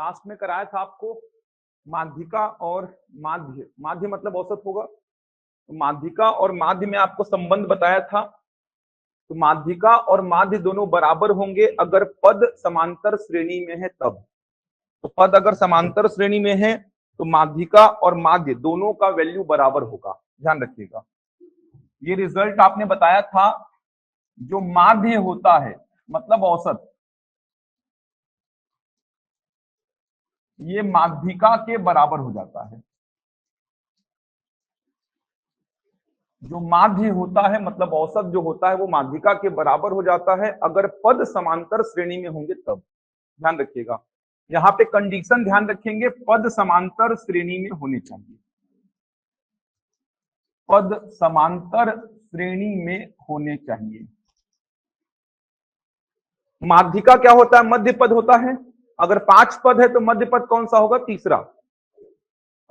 Last में कराया था आपको माध्यिका और माध्य, माध्य मतलब औसत होगा, तो माध्यिका और माध्य में आपको संबंध बताया था। तो माध्यिका और माध्य दोनों बराबर होंगे अगर पद समांतर श्रेणी में है तब। तो पद अगर समांतर श्रेणी में है तो माध्यिका और माध्य दोनों का वैल्यू बराबर होगा, ध्यान रखिएगा। ये रिजल्ट आपने बताया था, जो माध्य होता है मतलब औसत, ये माध्यिका के बराबर हो जाता है। जो माध्य होता है मतलब औसत जो होता है वो माध्यिका के बराबर हो जाता है अगर पद समांतर श्रेणी में होंगे तब। ध्यान रखिएगा, यहाँ पे कंडीशन ध्यान रखेंगे, पद समांतर श्रेणी में होने चाहिए, पद समांतर श्रेणी में होने चाहिए। माध्यिका क्या होता है? मध्य पद होता है। अगर 5 पद है तो मध्य पद कौन सा होगा? तीसरा।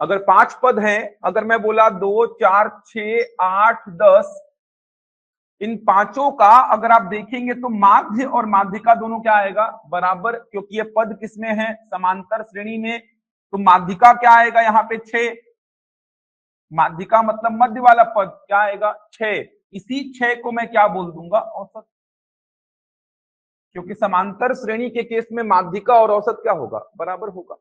अगर 5 पद हैं, अगर मैं बोला 2, 4, 6, 8, 10, इन पांचों का अगर आप देखेंगे तो माध्य और माध्यिका दोनों क्या आएगा? बराबर, क्योंकि ये पद किसमें है? समांतर श्रेणी में। तो माध्यिका क्या आएगा यहाँ पे? 6। माध्यिका मतलब मध्य वाला पद क्या आएगा? 6। इसी 6 को मैं क्या बोल दूंगा? औसत। क्योंकि समांतर श्रेणी के केस में माध्यिका और औसत क्या होगा? बराबर होगा।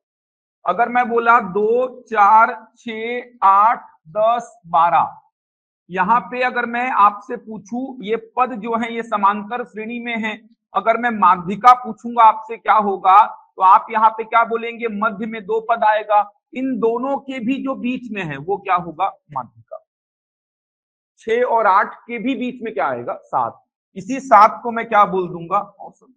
अगर मैं बोला 2, 4, 6, 8, 10, 12, यहां पे अगर मैं आपसे पूछूं ये पद जो है ये समांतर श्रेणी में है, अगर मैं माध्यिका पूछूंगा आपसे क्या होगा, तो आप यहाँ पे क्या बोलेंगे? मध्य में 2 पद आएगा, इन दोनों के भी जो बीच में है वो क्या होगा? माध्यिका। 6 और 8 के भी बीच में क्या आएगा? 7। इसी 7 को मैं क्या बोल दूंगा? औसत।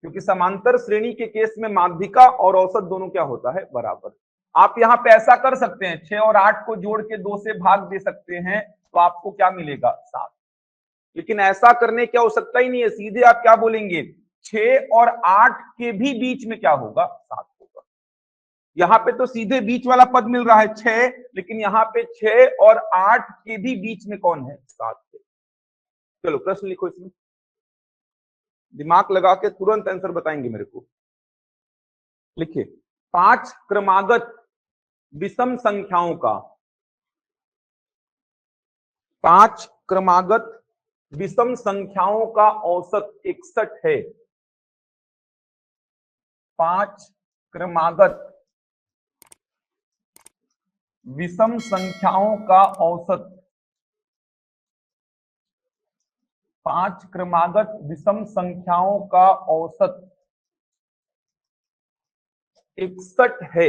क्योंकि समांतर श्रेणी के केस में माध्यिका और औसत दोनों क्या होता है? बराबर। आप यहां पे ऐसा कर सकते हैं, 6 और 8 को जोड़ के 2 से भाग दे सकते हैं, तो आपको क्या मिलेगा? 7। लेकिन ऐसा करने की आवश्यकता ही नहीं है, सीधे आप क्या बोलेंगे? 6 और 8 के भी बीच में क्या होगा? 7 होगा। यहां पे तो सीधे बीच वाला पद मिल रहा है 6, लेकिन यहां पे 6 और 8 के भी बीच में कौन है? 7 है। चलो प्रश्न लिखो, इसमें दिमाग लगा के तुरंत आंसर बताएंगे मेरे को। लिखिए, 5 क्रमागत विषम संख्याओं का, 5 क्रमागत विषम संख्याओं का औसत 61 है। 5 क्रमागत विषम संख्याओं का औसत, 5 क्रमागत विषम संख्याओं का औसत 61 है।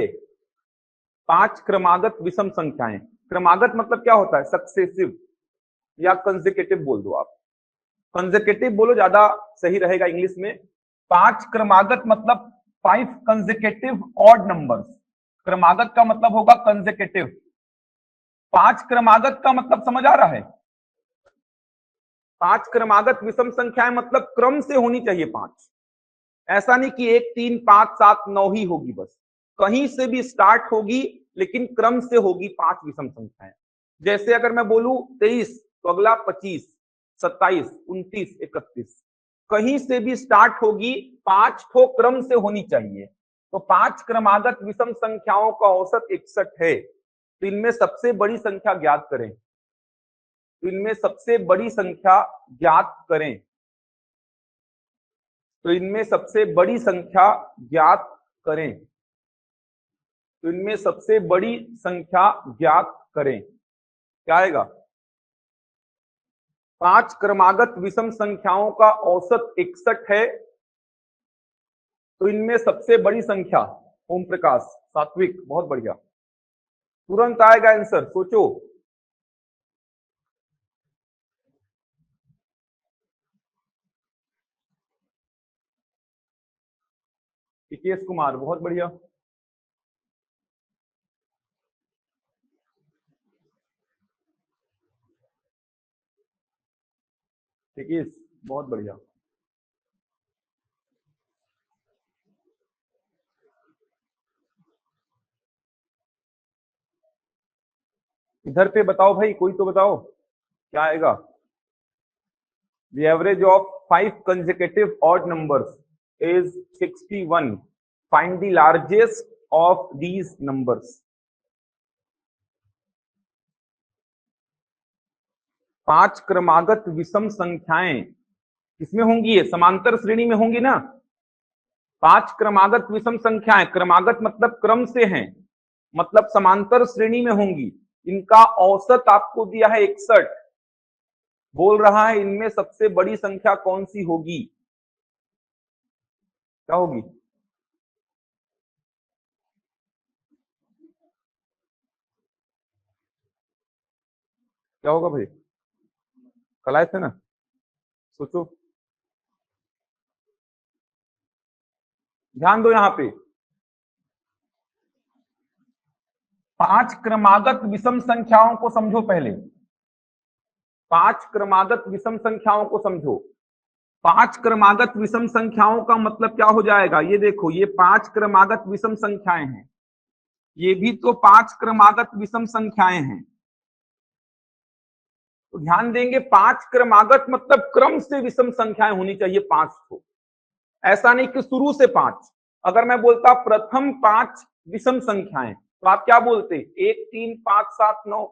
5 क्रमागत विषम संख्याएं, क्रमागत मतलब क्या होता है? सक्सेसिव या कंसेक्यूटिव बोल दो आप, कंसेक्यूटिव बोलो ज्यादा सही रहेगा इंग्लिश में। 5 क्रमागत मतलब 5 कंसेक्यूटिव ऑड नंबर्स, क्रमागत का मतलब होगा कंसेक्यूटिव। 5 क्रमागत का मतलब समझ आ रहा है? 5 क्रमागत विषम संख्याएं मतलब क्रम से होनी चाहिए 5, ऐसा नहीं कि 1, 3, 5, 7, 9 ही होगी, बस कहीं से भी स्टार्ट होगी लेकिन क्रम से होगी 5 विषम संख्याएं। जैसे अगर मैं बोलूं 23 तो अगला 25, 27, 29, 31, कहीं से भी स्टार्ट होगी, 5 ठो क्रम से होनी चाहिए। तो 5 क्रमागत विषम संख्याओं का औसत 61 है। तो इनमें सबसे बड़ी संख्या ज्ञात करें, तो इनमें सबसे बड़ी संख्या ज्ञात करें, तो इनमें सबसे बड़ी संख्या ज्ञात करें, तो इनमें सबसे बड़ी संख्या ज्ञात करें। क्या आएगा? 5 क्रमागत विषम संख्याओं का औसत 61 है, तो इनमें सबसे बड़ी संख्या, ओम प्रकाश, सात्विक, बहुत बढ़िया, तुरंत आएगा आंसर, सोचो। केएस कुमार, बहुत बढ़िया, केएस, बहुत बढ़िया। इधर पे बताओ भाई, कोई तो बताओ क्या आएगा? The average of 5 consecutive odd numbers is 61. Find the largest of these numbers. 5 क्रमागत विषम संख्याएं किसमें होंगी? ये समांतर श्रेणी में होंगी ना। 5 क्रमागत विषम संख्याएं, क्रमागत मतलब क्रम से हैं, मतलब समांतर श्रेणी में होंगी। इनका औसत आपको दिया है 61। बोल रहा है इनमें सबसे बड़ी संख्या कौन सी होगी? क्या होगी? क्या होगा भाई? कल आए थे ना, सोचो, ध्यान दो यहां पे। 5 क्रमागत विषम संख्याओं को समझो पहले। 5 क्रमागत विषम संख्याओं को समझो। 5 क्रमागत विषम संख्याओं का मतलब क्या हो जाएगा? ये देखो, ये 5 क्रमागत विषम संख्याएं हैं, ये भी तो 5 क्रमागत विषम संख्याएं हैं। तो ध्यान देंगे, 5 क्रमागत मतलब क्रम से विषम संख्याएं होनी चाहिए 5 को। ऐसा नहीं कि शुरू से 5। अगर मैं बोलता प्रथम 5 विषम संख्याएं तो आप क्या बोलते? 1 3 5 7 9।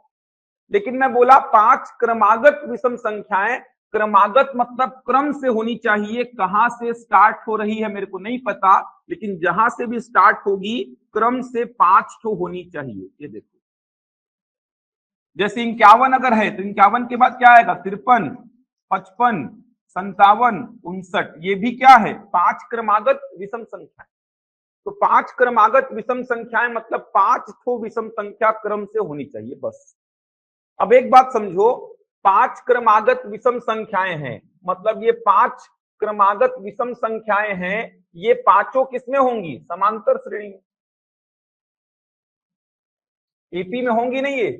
लेकिन मैं बोला 5 क्रमागत विषम संख्याएं। क्रमागत मतलब क्रम से होनी चाहिए। कहां से स्टार्ट हो रही है मेरे को नहीं पता, लेकिन जहां से भी स्टार्ट होगी क्रम से 5 तो होनी चाहिए। ये देखो, जैसे 51 अगर है तो 51 के बाद क्या आएगा? 53, 55, 57, 59। ये भी क्या है? 5 क्रमागत विषम संख्या। तो 5 क्रमागत विषम संख्याएं मतलब 5 तो विषम संख्या क्रम से होनी चाहिए, बस। अब एक बात समझो, 5 क्रमागत विषम संख्याएं हैं, मतलब ये 5 क्रमागत विषम संख्याएं हैं, ये पांचों किसमें होंगी? समांतर श्रेणी में। एपी में होंगी नहीं। ये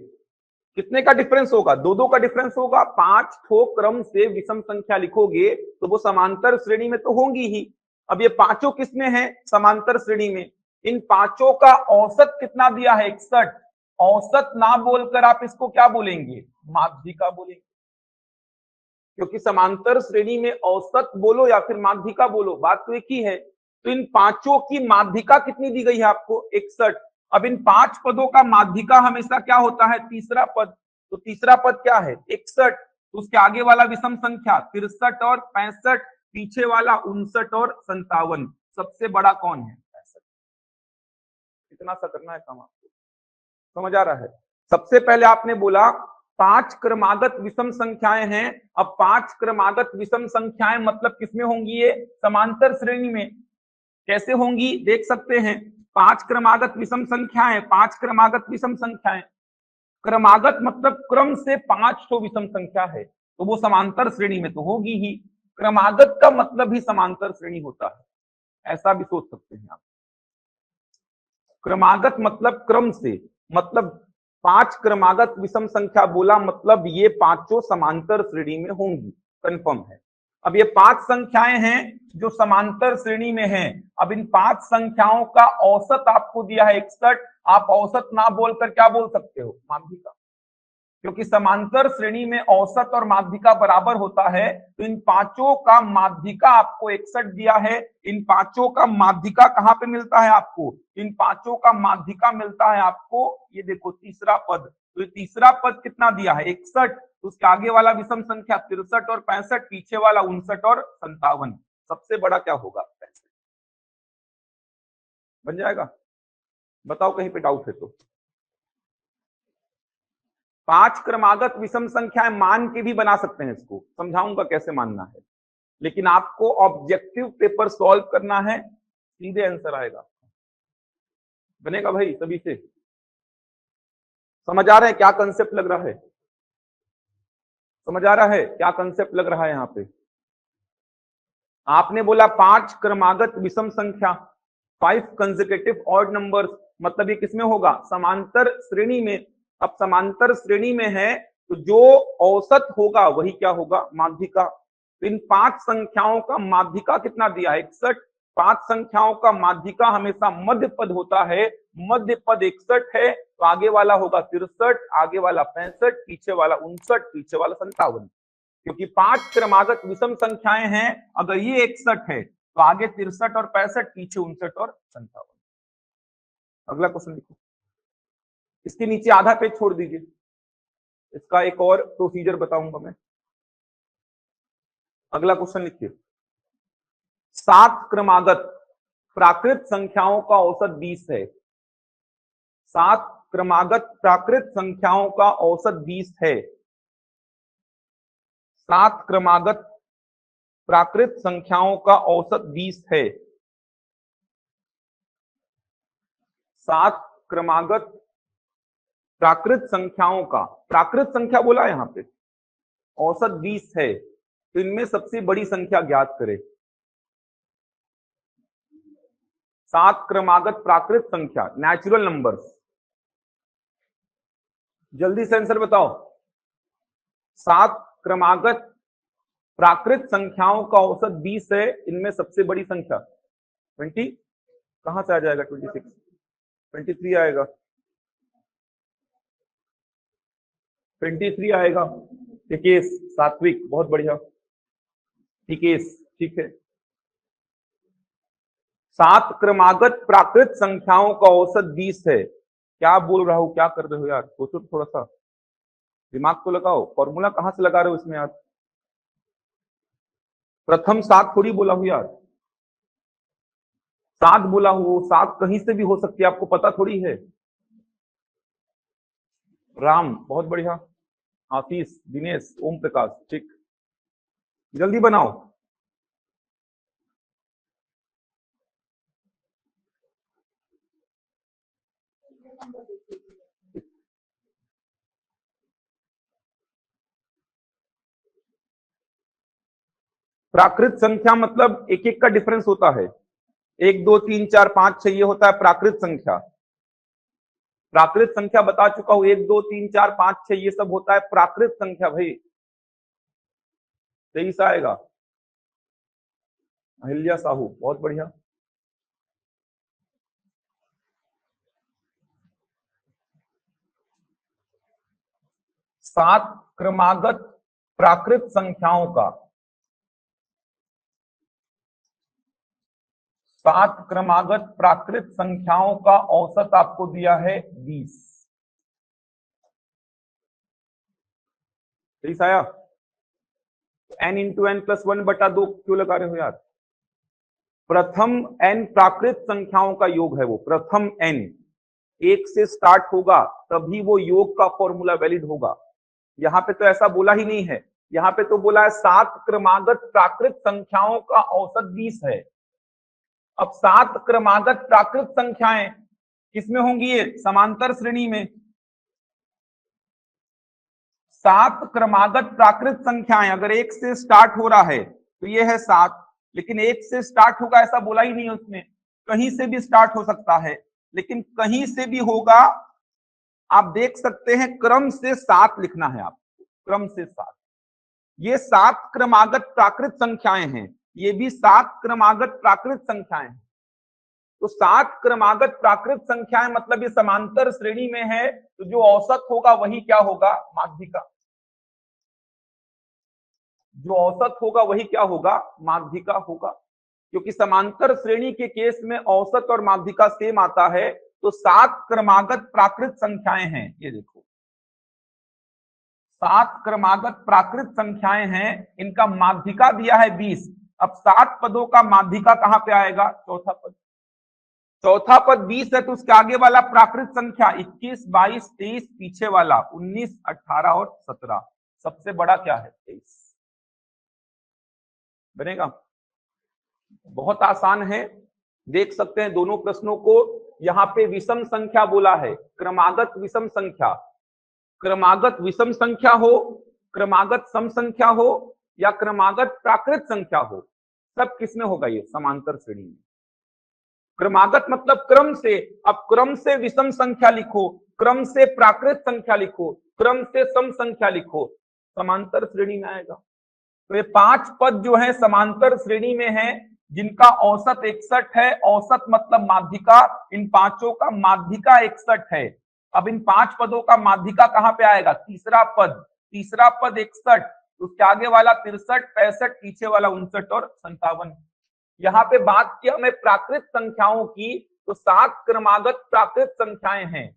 कितने का डिफरेंस होगा? 2-2 का डिफरेंस होगा। 5 ठो क्रम से विषम संख्या लिखोगे तो वो समांतर श्रेणी में तो होंगी ही। अब ये पांचों किसमें हैं? समांतर श्रेणी में। इन पांचों का औसत कितना दिया है? 61। औसत ना बोलकर आप इसको क्या बोलेंगे? माध्यिका बोलेंगे, क्योंकि समांतर श्रेणी में औसत बोलो या फिर माध्यिका बोलो, बात तो एक ही है। तो इन पांचों की माध्यिका कितनी दी गई है आपको? 61। अब इन 5 पदों का माध्यिका हमेशा क्या होता है? तीसरा पद। तो तीसरा पद क्या है? 61। तो उसके आगे वाला विषम संख्या 63 और 65, पीछे वाला 59 और 57। सबसे बड़ा कौन है? 65। इतना सा करना है काम आपको, समझ आ रहा है? सबसे पहले आपने बोला 5 क्रमागत विषम संख्याएं हैं। अब 5 क्रमागत विषम संख्याएं मतलब किसमें होंगी? ये समांतर श्रेणी में। कैसे होंगी देख सकते हैं। 5 क्रमागत विषम संख्याएं, 5 क्रमागत विषम संख्याएं। क्रमागत मतलब क्रम से 5 तो विषम संख्या है, तो वो समांतर श्रेणी में तो होगी ही। क्रमागत का मतलब ही समांतर श्रेणी होता है, ऐसा भी सोच सकते हैं आप। क्रमागत मतलब क्रम से, मतलब 5 क्रमागत विषम संख्या बोला मतलब ये पांचों समांतर श्रेणी में होंगी, कंफर्म है। अब ये 5 संख्याएं हैं जो समांतर श्रेणी में हैं। अब इन 5 संख्याओं का औसत आपको दिया है 61। आप औसत ना बोलकर क्या बोल सकते हो? माध्यिका, क्योंकि समांतर श्रेणी में औसत और माध्यिका बराबर होता है। तो इन पांचों का माध्यिका आपको 61 दिया है। इन पांचों का माध्यिका कहां पे मिलता है आपको? इन पांचों का माध्यिका मिलता है आपको, ये देखो, तीसरा पद। तो ये तीसरा पद कितना दिया है? 61। उसके आगे वाला विषम संख्या 63 और 65, पीछे वाला 59 और 57। सबसे बड़ा क्या होगा? 65 बन जाएगा। बताओ कहीं पे डाउट है तो। 5 क्रमागत विषम संख्याएं मान के भी बना सकते हैं, इसको समझाऊंगा कैसे मानना है। लेकिन आपको ऑब्जेक्टिव पेपर सॉल्व करना है, सीधे आंसर आएगा। बनेगा भाई सभी से? समझ आ रहा है क्या कंसेप्ट लग रहा है? समझ आ रहा है क्या कंसेप्ट लग रहा है? यहां पे आपने बोला 5 क्रमागत विषम संख्या, 5 कंसेक्यूटिव ऑड नंबर्स, मतलब ये किसमें होगा? समांतर श्रेणी में। अब समांतर श्रेणी में है तो जो औसत होगा वही क्या होगा? माध्यिका। तो इन 5 संख्याओं का माध्यिका कितना दिया है? 61। 5 संख्याओं का माध्यिका हमेशा मध्य पद होता है। मध्य पद 61 है, तो आगे वाला होगा 63, आगे वाला 65, पीछे वाला 59, पीछे वाला 57। क्योंकि 5 क्रमागत विषम संख्याएं हैं, अगर ये 61 है तो आगे 63 और 65, पीछे 59 और 57। अगला क्वेश्चन लिखो। इसके नीचे आधा पेज छोड़ दीजिए, इसका एक और प्रोसीजर बताऊंगा मैं। अगला क्वेश्चन लिखिए। 7 क्रमागत प्राकृत संख्याओं का औसत 20 है। 7 क्रमागत प्राकृत संख्याओं का औसत 20 है। 7 क्रमागत प्राकृत संख्याओं का औसत 20 है। 7 क्रमागत प्राकृत संख्याओं का, प्राकृत संख्या बोला यहां पे, औसत 20 है। तो इनमें सबसे बड़ी संख्या ज्ञात करें। 7 क्रमागत प्राकृत संख्या, नेचुरल नंबर्स। जल्दी से आंसर बताओ। 7 क्रमागत प्राकृत संख्याओं का औसत 20 है, इनमें सबसे बड़ी संख्या 20। कहां से आ जाएगा 26? 23 आएगा, 23 आएगा। टिकेश, सात्विक, बहुत बढ़िया। टिकेश, ठीक है। 7 क्रमागत प्राकृत संख्याओं का औसत 20 है। क्या बोल रहा हूं, क्या कर रहे हो यार? सोचो थोड़ा सा, दिमाग तो लगाओ। फॉर्मूला कहां से लगा रहे हो इसमें यार? प्रथम 7 थोड़ी बोला हूं यार, 7 बोला हूं। 7 कहीं से भी हो सकती है, आपको पता थोड़ी है। राम, बहुत बढ़िया। आशीष, दिनेश, ओम प्रकाश, ठीक। जल्दी बनाओ। प्राकृत संख्या मतलब एक एक का डिफरेंस होता है। 1 2 3 4 5 6 ये होता है प्राकृत संख्या। प्राकृत संख्या बता चुका हूं, 1 2 3 4 5 6 ये सब होता है प्राकृत संख्या भाई। 23 आएगा। अहिल्या साहू, बहुत बढ़िया। सात क्रमागत प्राकृत संख्याओं का, 7 क्रमागत प्राकृत संख्याओं का औसत आपको दिया है 20। 23 आया। n इंटू एन प्लस 1/2 क्यों लगा रहे हो यार? प्रथम n प्राकृत संख्याओं का योग है वो। प्रथम n 1 से स्टार्ट होगा तभी वो योग का फॉर्मूला वैलिड होगा। यहां पे तो ऐसा बोला ही नहीं है। यहां पे तो बोला है 7 क्रमागत प्राकृत संख्याओं का औसत 20 है। अब 7 क्रमागत प्राकृत संख्याएं किसमें होंगी? ये समांतर श्रेणी में। 7 क्रमागत प्राकृत संख्याएं अगर 1 से स्टार्ट हो रहा है तो ये है 7, लेकिन 1 से स्टार्ट होगा ऐसा बोला ही नहीं उसने। कहीं से भी स्टार्ट हो सकता है, लेकिन कहीं से भी होगा। आप देख सकते हैं क्रम से 7 लिखना है आपको, क्रम से 7। ये 7 क्रमागत प्राकृत संख्याएं हैं, ये भी 7 क्रमागत प्राकृत संख्याएं हैं। तो 7 क्रमागत प्राकृत संख्याएं मतलब ये समांतर श्रेणी में है, तो जो औसत होगा वही क्या होगा? माध्यिका। जो औसत होगा वही क्या होगा? माध्यिका होगा। क्योंकि समांतर श्रेणी के केस में औसत और माध्यिका सेम आता है। तो 7 क्रमागत प्राकृत संख्याएं हैं, ये देखो 7 क्रमागत प्राकृत संख्याएं हैं, इनका माध्यिका दिया है 20। अब 7 पदों का माध्यिका कहां पे आएगा? चौथा पद। चौथा पद 20 है तो उसके आगे वाला प्राकृत संख्या 21 22 23, पीछे वाला 19 18 और 17। सबसे बड़ा क्या है? 23 बनेगा। बहुत आसान है, देख सकते हैं दोनों प्रश्नों को। यहां पे विषम संख्या बोला है, क्रमागत विषम संख्या। क्रमागत विषम संख्या हो, क्रमागत सम संख्या हो या क्रमागत प्राकृत संख्या हो, सब किसमें होगा? ये समांतर श्रेणी में। क्रमागत मतलब क्रम से। अब क्रम से विषम संख्या लिखो, क्रम से प्राकृत संख्या लिखो, क्रम से सम संख्या लिखो, समांतर श्रेणी में आएगा। तो ये 5 पद जो है समांतर श्रेणी में है, जिनका औसत 61 है। औसत मतलब माध्यिका। इन पांचों का माध्यिका 61 है। अब इन 5 पदों का माध्यिका कहां पे आएगा? तीसरा पद। तीसरा पद 61, उसके आगे वाला 63 65, पीछे वाला 59 और 57। यहाँ पे बात किया मैं प्राकृत संख्याओं की, तो 7 क्रमागत प्राकृत संख्याएं हैं,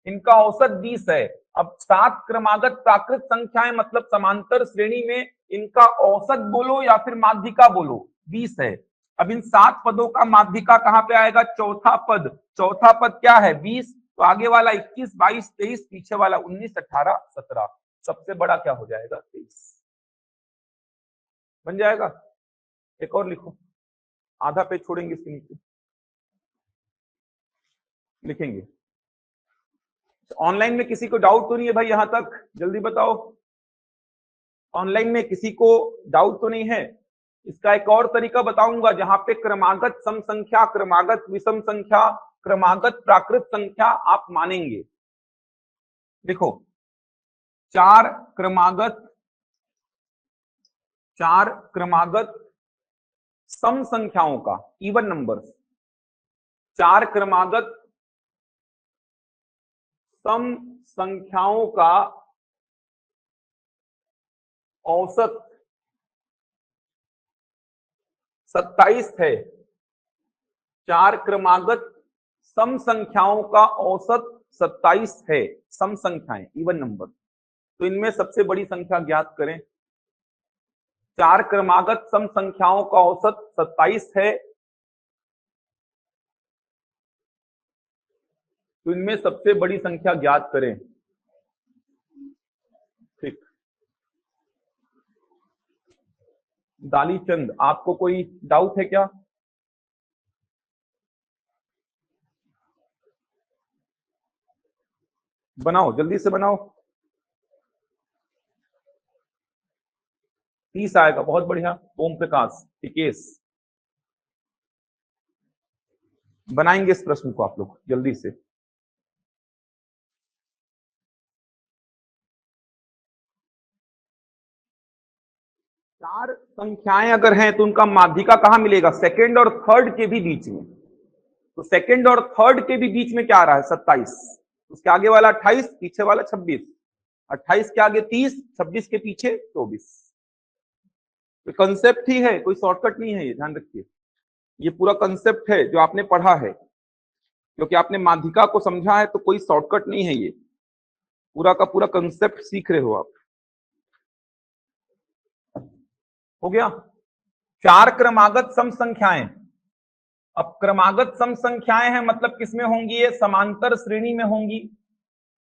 इनका औसत 20 है। अब 7 क्रमागत प्राकृत संख्याएं मतलब समांतर श्रेणी में, इनका औसत बोलो या फिर माध्यिका बोलो, 20 है। अब इन 7 पदों का माध्यिका कहां पे आएगा? चौथा पद। चौथा पद क्या है? 20। तो आगे वाला 21, 22, 23, पीछे वाला 19, 18, 17। सबसे बड़ा क्या हो जाएगा? 23 बन जाएगा। एक और लिखो, आधा पेज छोड़ेंगे इसके नीचे, लिखेंगे। ऑनलाइन में किसी को डाउट तो नहीं है भाई? यहां तक जल्दी बताओ, ऑनलाइन में किसी को डाउट तो नहीं है? इसका एक और तरीका बताऊंगा जहां पे क्रमागत सम संख्या, क्रमागत विषम संख्या, क्रमागत प्राकृत संख्या आप मानेंगे। देखो, चार क्रमागत सम संख्याओं का, इवन नंबर्स, 4 क्रमागत सम संख्याओं का औसत 27 है। 4 क्रमागत सम संख्याओं का औसत 27 है। सम संख्याएं, इवन नंबर। तो इनमें सबसे बड़ी संख्या ज्ञात करें। 4 क्रमागत सम संख्याओं का औसत 27 है, तो इनमें सबसे बड़ी संख्या ज्ञात करें। ठीक, दालीचंद, आपको कोई डाउट है क्या? बनाओ, जल्दी से बनाओ। 30 आएगा, बहुत बढ़िया। ओम प्रकाश, टिकेश, बनाएंगे इस प्रश्न को आप लोग जल्दी से। चार संख्याएं अगर हैं तो उनका माध्यिका कहां मिलेगा? सेकंड और थर्ड के भी बीच में। तो सेकंड और थर्ड के भी बीच में क्या आ रहा है? 27। उसके आगे वाला 28, पीछे वाला 26। 28 के आगे 30, 26 के पीछे 24। तो कंसेप्ट ही है, कोई शॉर्टकट नहीं है, ये ध्यान रखिए। ये पूरा कंसेप्ट है जो आपने पढ़ा है, क्योंकि आपने माध्यिका को समझा है, तो कोई शॉर्टकट नहीं है। ये पूरा का पूरा कंसेप्ट सीख रहे हो आप। हो गया? 4 क्रमागत सम संख्याएं। अब क्रमागत सम संख्याएं हैं मतलब किसमें होंगी? ये समांतर श्रेणी में होंगी।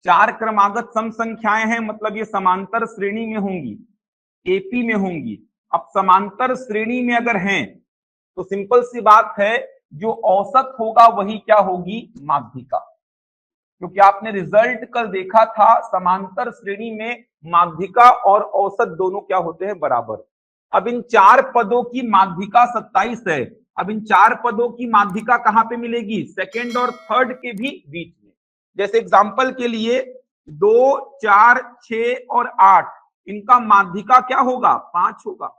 4 क्रमागत सम संख्याएं हैं मतलब ये समांतर श्रेणी में होंगी, एपी में होंगी। अब समांतर श्रेणी में अगर हैं तो सिंपल सी बात है, जो औसत होगा वही क्या होगी? माध्यिका। क्योंकि आपने रिजल्ट कल देखा था, समांतर श्रेणी में माध्यिका और औसत दोनों क्या होते हैं? बराबर। अब इन 4 पदों की माध्यिका 27 है। अब इन 4 पदों की माध्यिका कहां पे मिलेगी? सेकंड और थर्ड के भी बीच में। जैसे एग्जांपल के लिए 2, 4, 6 और 8, इनका माध्यिका क्या होगा? 5 होगा।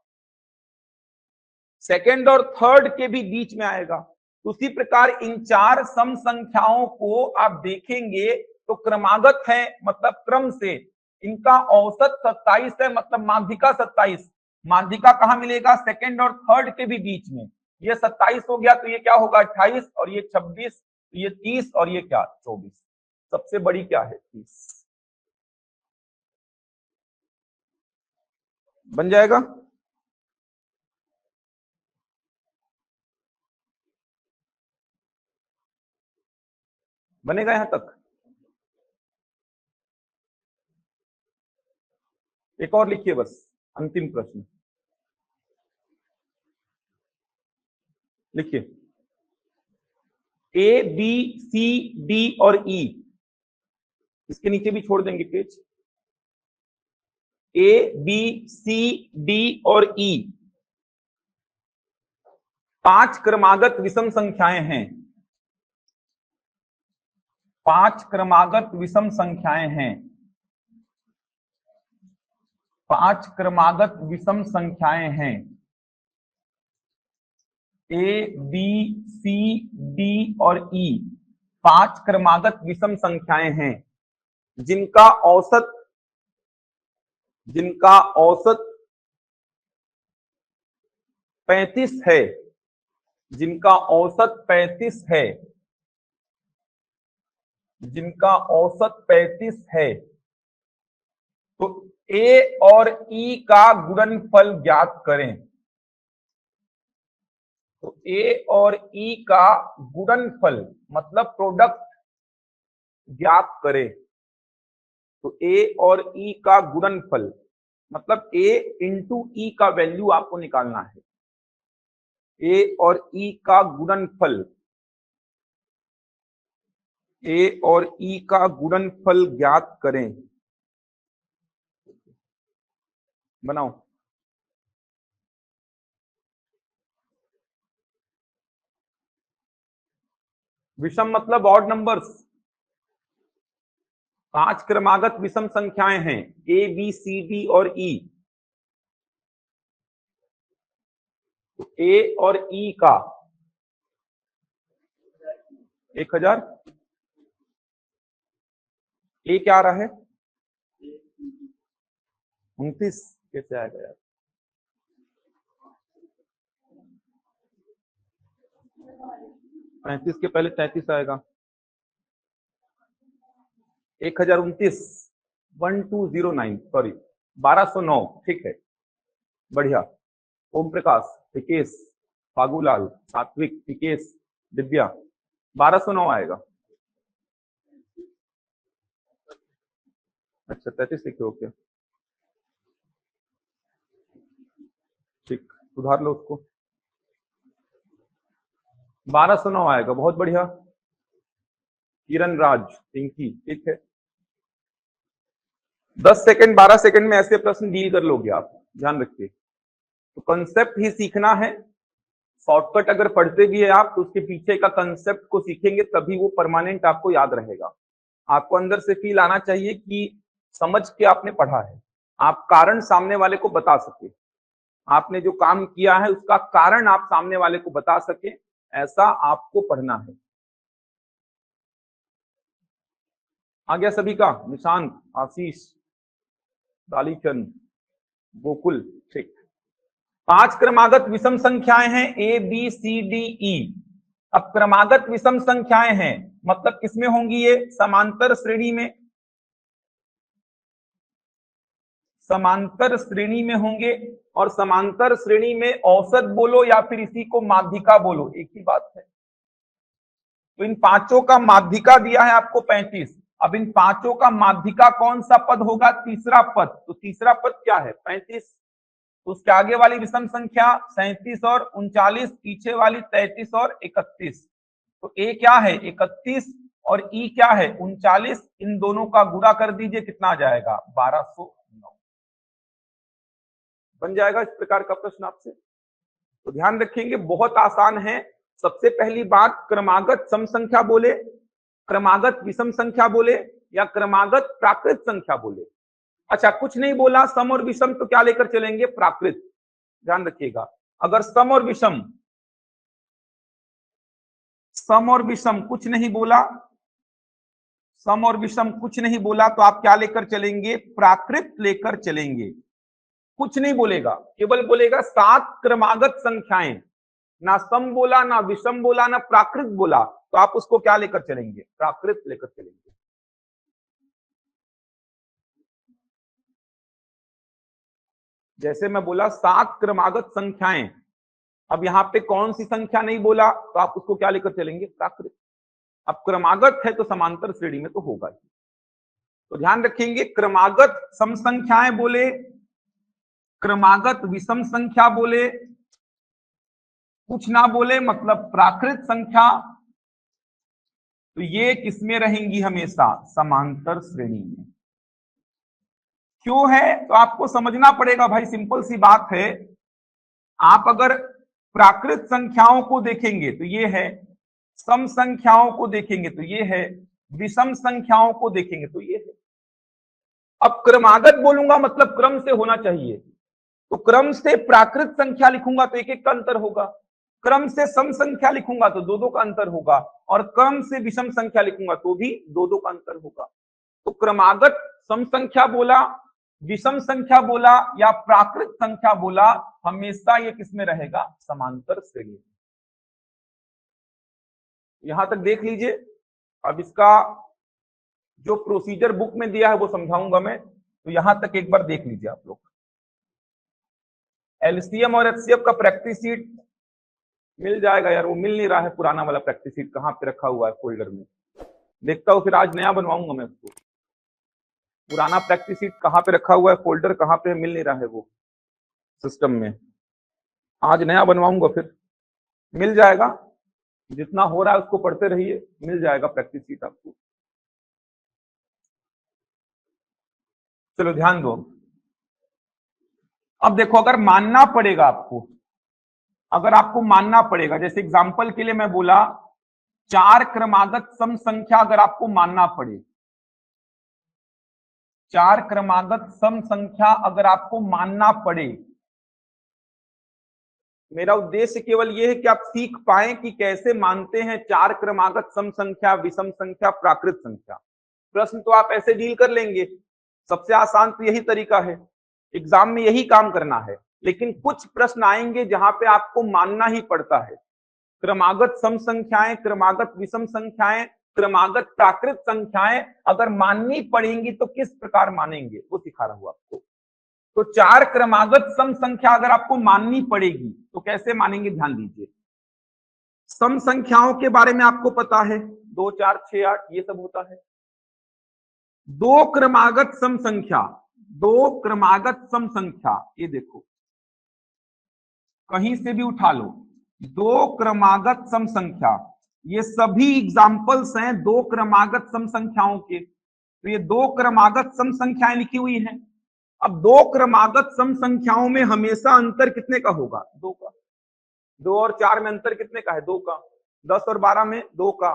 सेकंड और थर्ड के भी बीच में आएगा। उसी प्रकार इन 4 सम संख्याओं को आप देखेंगे तो क्रमागत है, मतलब क्रम से। इनका औसत 27 है, मतलब माध्यिका 27। माध्यिका कहां मिलेगा? सेकंड और थर्ड के भी बीच में। ये 27 हो गया तो ये क्या होगा? 28, और ये 26, ये 30, और ये क्या? 24। सबसे बड़ी क्या है? 30 बन जाएगा। बनेगा यहां तक? एक और लिखिए बस, अंतिम प्रश्न लिखिए। ए, बी, सी, डी और ई, इसके नीचे भी छोड़ देंगे पेज। ए, बी, सी, डी और ई 5 क्रमागत विषम संख्याएं हैं। 5 क्रमागत विषम संख्याएं हैं। 5 क्रमागत विषम संख्याएं हैं। ए, बी, सी, डी और ई 5 क्रमागत विषम संख्याएं हैं, जिनका औसत 35 है। जिनका औसत 35 है, जिनका औसत 35 है, तो ए और ई का गुणनफल ज्ञात करें। तो ए और ई का गुणनफल मतलब प्रोडक्ट ज्ञात करें। तो ए और ई का गुणनफल मतलब ए इंटू ई का वैल्यू आपको निकालना है। ए और ई का गुणनफल, ए और ई का गुणनफल ज्ञात करें। बनाओ। विषम मतलब ऑड नंबर्स। 5 क्रमागत विषम संख्याएं हैं, ए बी सी डी और ई। तो ए और ई का 1000, ए क्या आ रहा है 29, कैसे आएगा यार? 35 के पहले 33 आएगा। 1029, 1209, सॉरी 1209, ठीक है, बढ़िया। ओम प्रकाश, टिकेश, फागुलाल, सात्विक, टिकेश, दिव्या, 1209 आएगा। अच्छा 33 लिखे हो क्या? ठीक, सुधार लो उसको। 1209 आएगा, बहुत बढ़िया। किरण राज, पिंकी, ठीक है। 10 सेकंड 12 सेकंड में ऐसे प्रश्न डील कर लोगे आप, ध्यान रखिए। तो कंसेप्ट ही सीखना है। शॉर्टकट अगर पढ़ते भी है आप तो उसके पीछे का कंसेप्ट को सीखेंगे, तभी वो परमानेंट आपको याद रहेगा। आपको अंदर से फील आना चाहिए कि समझ के आपने पढ़ा है, आप कारण सामने वाले को बता सके, आपने जो काम किया है उसका कारण आप सामने वाले को बता सके, ऐसा आपको पढ़ना है। आ गया सभी का? निशांत, आशीष, दालीचंद, गोकुल, ठीक। 5 क्रमागत विषम संख्याएं हैं, A B C D E. अब क्रमागत विषम संख्याएं हैं मतलब किसमें होंगी ये? समांतर श्रेणी में, समांतर श्रेणी में होंगे। और समांतर श्रेणी में औसत बोलो या फिर इसी को माध्यिका बोलो, एक ही बात है। तो इन पांचों का माध्यिका दिया है आपको 35। अब इन पांचों का माध्यिका कौन सा पद होगा? तीसरा पद। तो तीसरा पद क्या है? 35। तो उसके आगे वाली विषम संख्या 37 और 39, पीछे वाली 33 और 31। तो ए क्या है 31 और ई क्या है 39। इन दोनों का गुणा कर दीजिए, कितना आ जाएगा? 1209। बन जाएगा इस प्रकार का प्रश्न आपसे। तो ध्यान रखेंगे, बहुत आसान है। सबसे पहली बात, क्रमागत सम संख्या बोले, क्रमागत विषम संख्या बोले या क्रमागत प्राकृत संख्या बोले। अच्छा कुछ नहीं बोला सम और विषम तो क्या लेकर चलेंगे? प्राकृत। ध्यान रखिएगा, अगर सम और विषम, सम और विषम कुछ नहीं बोला, सम और विषम कुछ नहीं बोला तो आप क्या लेकर चलेंगे? प्राकृत लेकर चलेंगे। कुछ नहीं बोलेगा, केवल बोलेगा 7 क्रमागत संख्याएं, ना सम बोला ना विषम बोला ना प्राकृत बोला, तो आप उसको क्या लेकर चलेंगे? प्राकृत लेकर चलेंगे। जैसे मैं बोला 7 क्रमागत संख्याएं, अब यहां पे कौन सी संख्या नहीं बोला तो आप उसको क्या लेकर चलेंगे? प्राकृत। अब क्रमागत है तो समांतर श्रेणी में तो होगा ही। तो ध्यान रखेंगे, क्रमागत सम संख्याएं बोले, क्रमागत विषम संख्या बोले, कुछ ना बोले मतलब प्राकृत संख्या, तो ये किसमें रहेंगी? हमेशा समांतर श्रेणी में। क्यों है? तो आपको समझना पड़ेगा भाई, सिंपल सी बात है। आप अगर प्राकृत संख्याओं को देखेंगे तो ये है, सम संख्याओं को देखेंगे तो ये है, विषम संख्याओं को देखेंगे तो ये है। अब क्रमागत बोलूंगा मतलब क्रम से होना चाहिए, तो क्रम से प्राकृत संख्या लिखूंगा तो एक एक का अंतर होगा, क्रम से सम संख्या लिखूंगा तो दो दो का अंतर होगा, और क्रम से विषम संख्या लिखूंगा तो भी दो दो का अंतर होगा। तो क्रमागत सम संख्या बोला, विषम संख्या बोला या प्राकृत संख्या बोला, हमेशा ये किसमें रहेगा? समांतर श्रेणी में। यहां तक देख लीजिए। अब इसका जो प्रोसीजर बुक में दिया है वो समझाऊंगा मैं, तो यहां तक एक बार देख लीजिए आप लोग। एलसीएम और एचसीएफ का प्रैक्टिस शीट मिल जाएगा यार, वो मिल नहीं रहा है। पुराना वाला प्रैक्टिस शीट कहाँ पे रखा हुआ है फोल्डर में, देखता हूँ, फिर आज नया बनवाऊंगा मैं उसको। पुराना प्रैक्टिस शीट कहाँ पे रखा हुआ है, फोल्डर कहाँ पे, मिल नहीं रहा है वो सिस्टम में। आज नया बनवाऊंगा, फिर मिल जाएगा। जितना हो रहा है उसको पढ़ते रहिए, मिल जाएगा प्रैक्टिस शीट आपको। चलो ध्यान दो। अब देखो, अगर मानना पड़ेगा आपको, अगर आपको मानना पड़ेगा, जैसे एग्जांपल के लिए मैं बोला 4 क्रमागत सम संख्या, अगर आपको मानना पड़े, 4 क्रमागत सम संख्या अगर आपको मानना पड़े, मेरा उद्देश्य केवल यह है कि आप सीख पाए कि कैसे मानते हैं 4 क्रमागत सम संख्या, विषम संख्या, प्राकृत संख्या। प्रश्न तो आप ऐसे डील कर लेंगे, सबसे आसान तो यही तरीका है, एग्जाम में यही काम करना है। लेकिन कुछ प्रश्न आएंगे जहां पे आपको मानना ही पड़ता है। क्रमागत सम संख्याएं, क्रमागत विषम संख्याएं, क्रमागत प्राकृत संख्याएं अगर माननी पड़ेंगी तो किस प्रकार मानेंगे, वो सिखा रहा हूं आपको। तो 4 क्रमागत सम संख्या अगर आपको माननी पड़ेगी तो कैसे मानेंगे, ध्यान दीजिए। सम संख्याओं के बारे में आपको पता है, 2 4 6 8 ये सब होता है। 2 क्रमागत सम संख्या, 2 क्रमागत सम संख्या, ये देखो कहीं से भी उठा लो, 2 क्रमागत सम संख्या, ये सभी एग्जाम्पल्स हैं 2 क्रमागत सम संख्याओं के। तो ये 2 क्रमागत सम संख्याएं लिखी हुई हैं। अब 2 क्रमागत सम संख्याओं में हमेशा अंतर कितने का होगा, 2 का। 2 और 4 में अंतर कितने का है, 2 का। 10 और 12 में 2 का।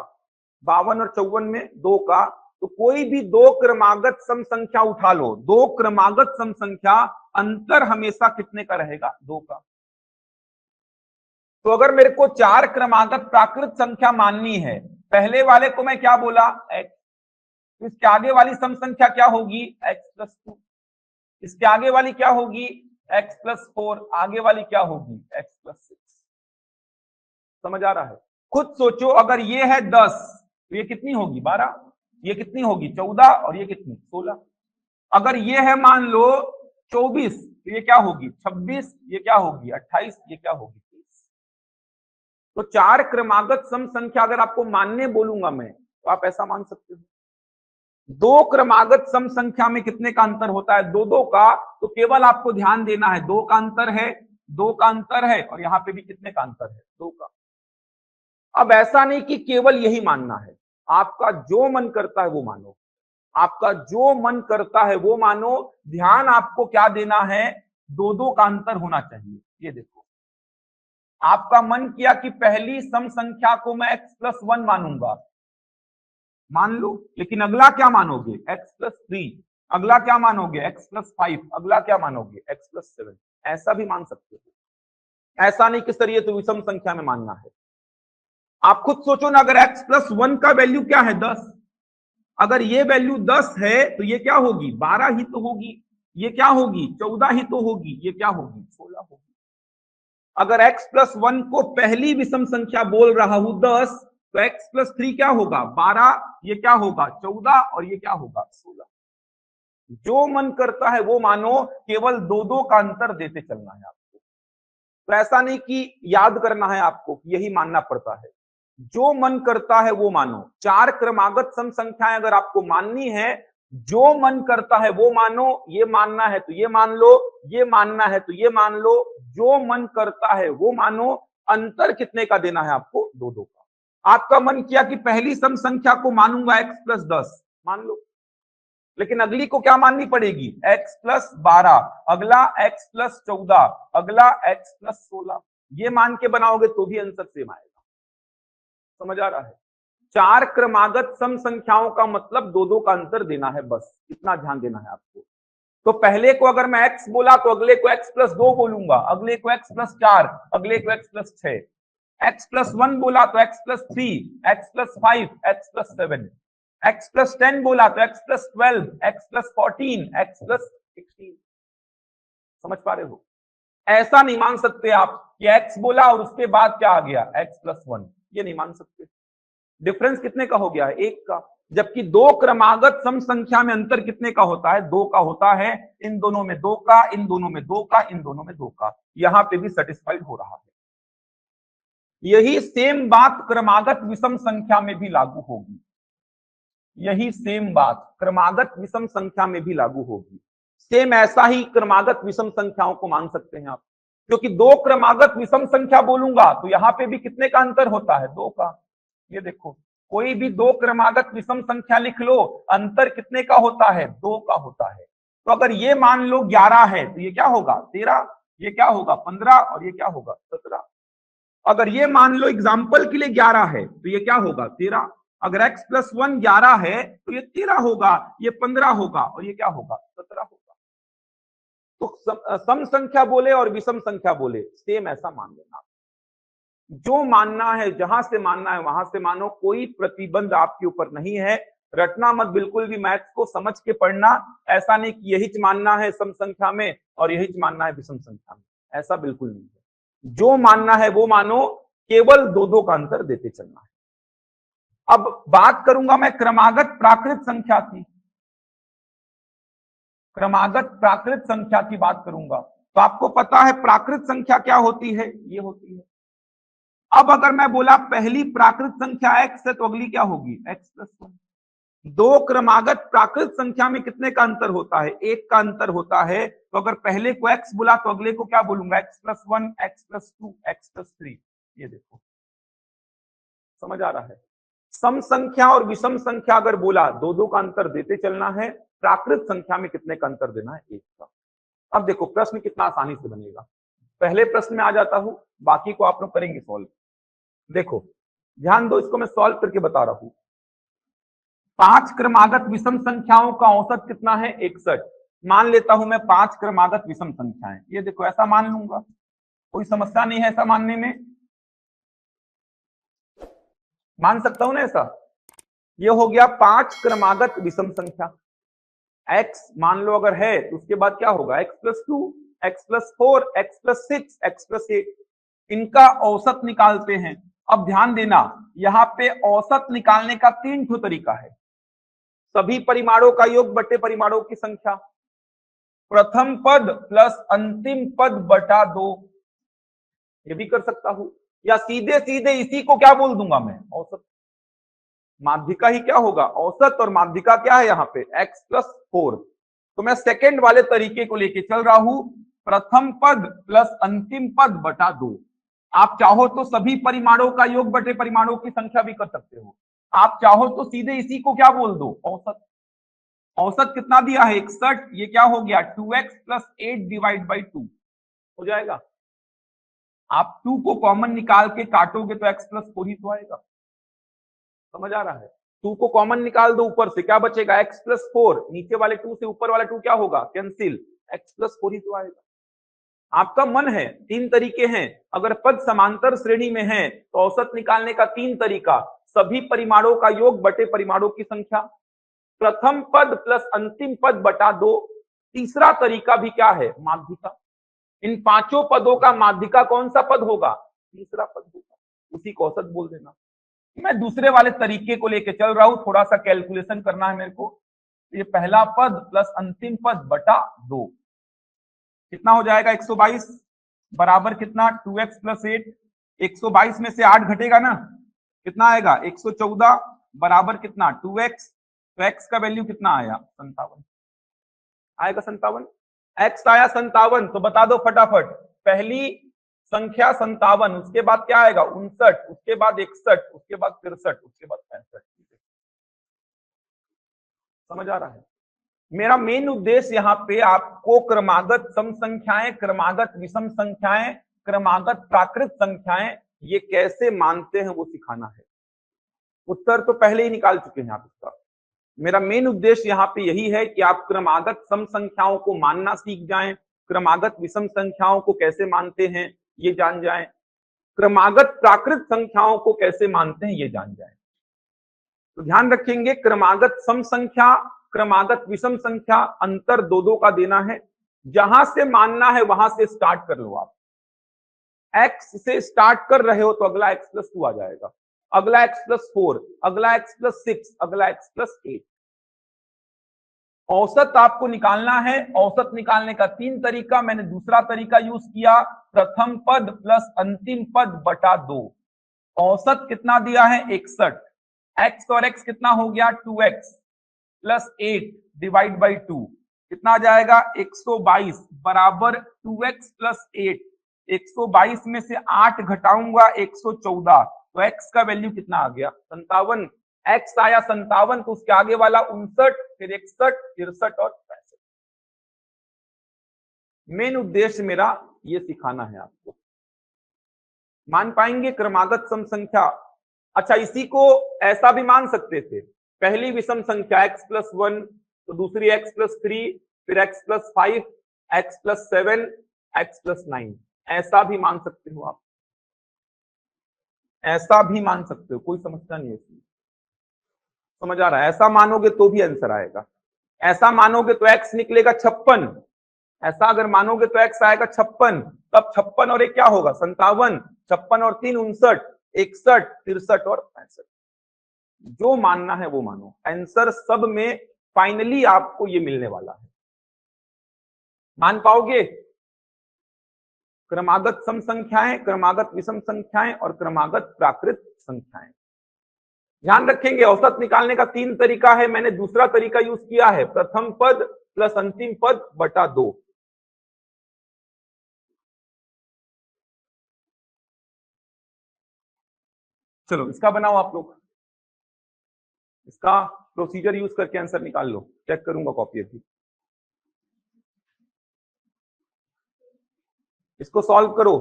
52 और 54 में 2 का। तो कोई भी 2 क्रमागत सम संख्या उठा लो, 2 क्रमागत सम संख्या, अंतर हमेशा कितने का रहेगा, 2 का। तो अगर मेरे को 4 क्रमागत प्राकृत संख्या माननी है, पहले वाले को मैं क्या बोला, x, तो इसके आगे वाली सम संख्या क्या होगी, x+2। इसके आगे वाली क्या होगी, x+4। आगे वाली क्या होगी, x+6। समझ आ रहा है। खुद सोचो, अगर ये है 10 तो ये कितनी होगी, 12। ये कितनी होगी, 14। और ये कितनी, 16। अगर ये है मान लो 24 तो ये क्या होगी, 26। ये क्या होगी, 28। ये क्या होगी, 30। तो 4 क्रमागत सम संख्या अगर आपको मानने बोलूंगा मैं, तो आप ऐसा मान सकते हो। 2 क्रमागत सम संख्या में कितने का अंतर होता है, 2 2 का। तो केवल आपको ध्यान देना है, 2 का अंतर है, 2 का अंतर है, और यहां पे भी कितने का अंतर है, 2 का। अब ऐसा नहीं कि केवल यही मानना है, आपका जो मन करता है वो मानो, आपका जो मन करता है वो मानो। ध्यान आपको क्या देना है, 2 2 का अंतर होना चाहिए। ये देखो, आपका मन किया कि पहली सम संख्या को मैं x+1 मानूंगा, मान लो, लेकिन अगला क्या मानोगे, x+3। अगला क्या मानोगे, x+5। अगला क्या मानोगे, x+7। ऐसा भी मान सकते हो। ऐसा नहीं कि सर ये तो विषम संख्या में मानना है। आप खुद सोचो ना, अगर x+1 का वैल्यू क्या है, 10। अगर ये वैल्यू 10 है तो ये क्या होगी, 12 ही तो होगी। ये क्या होगी, 14 ही तो होगी। ये क्या होगी, 16 होगी। अगर x+1 को पहली विषम संख्या बोल रहा हूं 10, तो x+3 क्या होगा, 12। ये क्या होगा, 14। और ये क्या होगा, 16। जो मन करता है वो मानो, केवल 2 2 का अंतर देते चलना है आपको। तो ऐसा नहीं कि याद करना है आपको, यही मानना पड़ता है। जो मन करता है वो मानो। 4 क्रमागत सम संख्याएं अगर आपको माननी है, जो मन करता है वो मानो। ये मानना है तो ये मान लो, ये मानना है तो ये मान लो। जो मन करता है वो मानो। अंतर कितने का देना है आपको, 2 2 का। आपका मन किया कि पहली सम संख्या को मानूंगा x+10, मान लो, लेकिन अगली को क्या माननी पड़ेगी, x+12। अगला x+14। अगला x+16। ये मान के बनाओगे तो भी आंसर सेम आएगा। समझ आ रहा है। 4 क्रमागत सम संख्याओं का मतलब 2 2 का अंतर देना है, बस इतना ध्यान देना है आपको। तो पहले को अगर मैं x बोला तो अगले को x+2 बोलूंगा, अगले को x+4, अगले को x+6। x+1 बोला तो x+3, x+5, x+7। x+10 बोला तो x+12, x+14, x+16। समझ पा रहे हो। ऐसा नहीं मान सकते आप कि x बोला और उसके बाद क्या आ गया, x+1। ये नहीं मान सकते। डिफरेंस कितने का हो गया है? 1 का। जबकि दो क्रमागत सम संख्या में अंतर कितने का होता है? 2 का होता है। इन दोनों में 2 का, इन दोनों में 2 का, इन दोनों में 2 का। यहां पे भी सेटिस्फाइड हो रहा है। यही सेम बात क्रमागत विषम संख्या में भी लागू होगी। यही सेम बात क्रमागत विषम संख्या में भी लागू होगी। सेम ऐसा ही क्रमागत विषम संख्याओं को मान सकते हैं आप, क्योंकि दो क्रमागत विषम संख्या बोलूंगा तो यहां पे भी कितने का अंतर होता है? 2 का। ये देखो, कोई भी दो क्रमागत विषम संख्या लिख लो, अंतर कितने का होता है? 2 का होता है। तो अगर ये मान लो 11 है तो ये क्या होगा? 13। ये क्या होगा? 15। और ये क्या होगा? 17। अगर ये मान लो एग्जाम्पल के लिए 11 है तो ये क्या होगा? 13। अगर x + 1 11 है तो ये 13 होगा, ये 15 होगा और ये क्या होगा? 17 होगा। तो सम संख्या बोले और विषम संख्या बोले सेम ऐसा मान लेना। जो मानना है, जहां से मानना है वहां से मानो, कोई प्रतिबंध आपके ऊपर नहीं है। रटना मत बिल्कुल भी, मैथ्स को समझ के पढ़ना। ऐसा नहीं कि यही मानना है सम संख्या में और यही मानना है विषम संख्या में, ऐसा बिल्कुल नहीं है। जो मानना है वो मानो, केवल दो दो का अंतर देते चलना है। अब बात करूंगा मैं क्रमागत प्राकृत संख्या की। क्रमागत प्राकृत संख्या की बात करूंगा तो आपको पता है प्राकृत संख्या क्या होती है? ये होती है। अब अगर मैं बोला पहली प्राकृत संख्या x है तो अगली क्या होगी? x + 1। दो क्रमागत प्राकृत संख्या में कितने का अंतर होता है? 1 का अंतर होता है। तो अगर पहले को x बोला तो अगले को क्या बोलूंगा? x + 1, x + 2, x + 3। ये देखो, समझ आ रहा है? सम संख्या और विषम संख्या अगर बोला, दो दो का अंतर देते चलना है। प्राकृत संख्या में कितने का अंतर देना है? 1 का। अब देखो प्रश्न कितना आसानी से बनेगा। पहले प्रश्न में आ जाता हूं, बाकी को आप लोग करेंगे सॉल्व। देखो ध्यान दो, इसको मैं सॉल्व करके बता रहा हूं। 5 क्रमागत विषम संख्याओं का औसत कितना है? 61। मान लेता हूं मैं 5 क्रमागत विषम संख्याएं। ये देखो ऐसा मान लूंगा, कोई समस्या नहीं है ऐसा मानने में, मान सकता हूं ना ऐसा। ये हो गया 5 क्रमागत विषम संख्या। x मान लो अगर है तो उसके बाद क्या होगा? x + 2, x + 4, x + 6, x + 8। इनका औसत निकालते हैं। अब ध्यान देना, यहां पे औसत निकालने का 3 ठो तरीका है। सभी परिमाणों का योग बटे परिमाणों की संख्या, प्रथम पद प्लस अंतिम पद बटा 2, ये भी कर सकता हूं। या सीधे सीधे इसी को क्या बोल दूंगा मैं? औसत। माध्यिका ही क्या होगा? औसत। और माध्यिका क्या है यहाँ पे? x + 4। तो मैं सेकंड वाले तरीके को लेके चल रहा हूं, प्रथम पद प्लस अंतिम पद बटा 2। आप चाहो तो सभी परिमाणों का योग बटे परिमाणों की संख्या भी कर सकते हो। आप चाहो तो सीधे इसी को क्या बोल दो? औसत। औसत कितना दिया है? 61। ये क्या हो गया? 2x + 8 / 2 हो जाएगा। आप 2 को कॉमन निकाल के काटोगे तो x + 4 ही तो आएगा। समझ आ रहा है? 2 को कॉमन निकाल दो, ऊपर से क्या बचेगा? x + 4। नीचे वाले 2 से ऊपर वाला 2 क्या होगा? कैंसिल। x + 4 ही तो आएगा। आपका मन है, 3 तरीके हैं। अगर पद समांतर श्रेणी में है तो औसत निकालने का 3 तरीका, सभी परिमाणों का योग बटे परिमाणों की संख्या, प्रथम पद प्लस अंतिम पद बटा 2। तीसरा तरीका भी क्या है? माध्यिका। इन 5 पदों का माध्यिका कौन सा पद होगा? तीसरा पद होगा, उसी को औसत बोल देना। मैं दूसरे वाले तरीके को लेके चल रहा हूं, थोड़ा सा कैलकुलेशन करना है मेरे को। ये पहला पद प्लस अंतिम पद बटा 2 कितना हो जाएगा? 122 बराबर कितना? 2x + 8। 122 में से 8 घटेगा ना, कितना आएगा? 114 बराबर कितना? 2x। तो x का वैल्यू कितना आया? 57 आएगा। 57 x आया 57। तो बता दो फटाफट, पहली संख्या 57, उसके बाद क्या आएगा? 59, उसके बाद 61, उसके बाद 63, उसके बाद 65। समझ आ रहा है? मेरा मेन उद्देश्य यहाँ पे आपको क्रमागत सम संख्याएं, क्रमागत विषम संख्याएं, क्रमागत प्राकृत संख्याएं ये कैसे मानते हैं वो सिखाना है। उत्तर तो पहले ही निकाल चुके हैं आप इसका। मेरा मेन उद्देश्य यहाँ पे यही है कि आप क्रमागत सम संख्याओं को मानना सीख जाएं, क्रमागत विषम संख्याओं को कैसे मानते हैं ये जान जाएं, क्रमागत प्राकृत संख्याओं को कैसे मानते हैं ये जान जाएं। तो ध्यान रखेंगे, क्रमागत सम संख्या, क्रमागत विषम संख्या, अंतर दो दो का देना है। जहां से मानना है वहां से स्टार्ट कर लो। आप x से स्टार्ट कर रहे हो तो अगला x + 2 आ जाएगा। अगला x प्लस 4, अगला x प्लस 6, अगला x प्लस 8। औसत आपको निकालना है। औसत निकालने का 3 तरीका, मैंने दूसरा तरीका यूज किया, प्रथम पद प्लस अंतिम पद बटा 2। औसत कितना दिया है 61, x और x कितना हो गया 2x प्लस 8 डिवाइड बाई 2 कितना आ जाएगा 122 बराबर 2x प्लस 8। 122 में से 8 घटाऊंगा 114, तो x का वैल्यू कितना आ गया 57। x आया 57, तो उसके आगे वाला 59, फिर 61, 63 और 65। मेन उद्देश्य मेरा ये सिखाना है आपको। मान पाएंगे क्रमागत सम संख्या। अच्छा, इसी को ऐसा भी मान सकते थे, पहली विषम संख्या x प्लस 1, तो दूसरी x प्लस 3, फिर x plus 5, x plus 7, x plus 9, ऐसा भी मान सकते हो आप, ऐसा भी मान सकते हो, कोई समस्या नहीं है इसमें। समझ आ रहा है? ऐसा मानोगे तो भी आंसर आएगा। ऐसा मानोगे तो x निकलेगा 56, ऐसा अगर मानोगे तो x आएगा 56, तब 56 और एक क्या होगा 57, 56 और 3 59, 61, 63 और 65। जो मानना है वो मानो, आंसर सब में फाइनली आपको ये मिलने वाला है। मान पाओगे? क्रमागत सम संख्याएं, क्रमागत विषम संख्याएं और क्रमागत प्राकृत संख्याएं। ध्यान रखेंगे, औसत निकालने का 3 तरीका है, मैंने दूसरा तरीका यूज किया है, प्रथम पद प्लस अंतिम पद बटा 2। चलो इसका बनाओ आप लोग, इसका प्रोसीजर यूज करके आंसर निकाल लो। चेक करूंगा कॉपी अभी। इसको सॉल्व करो।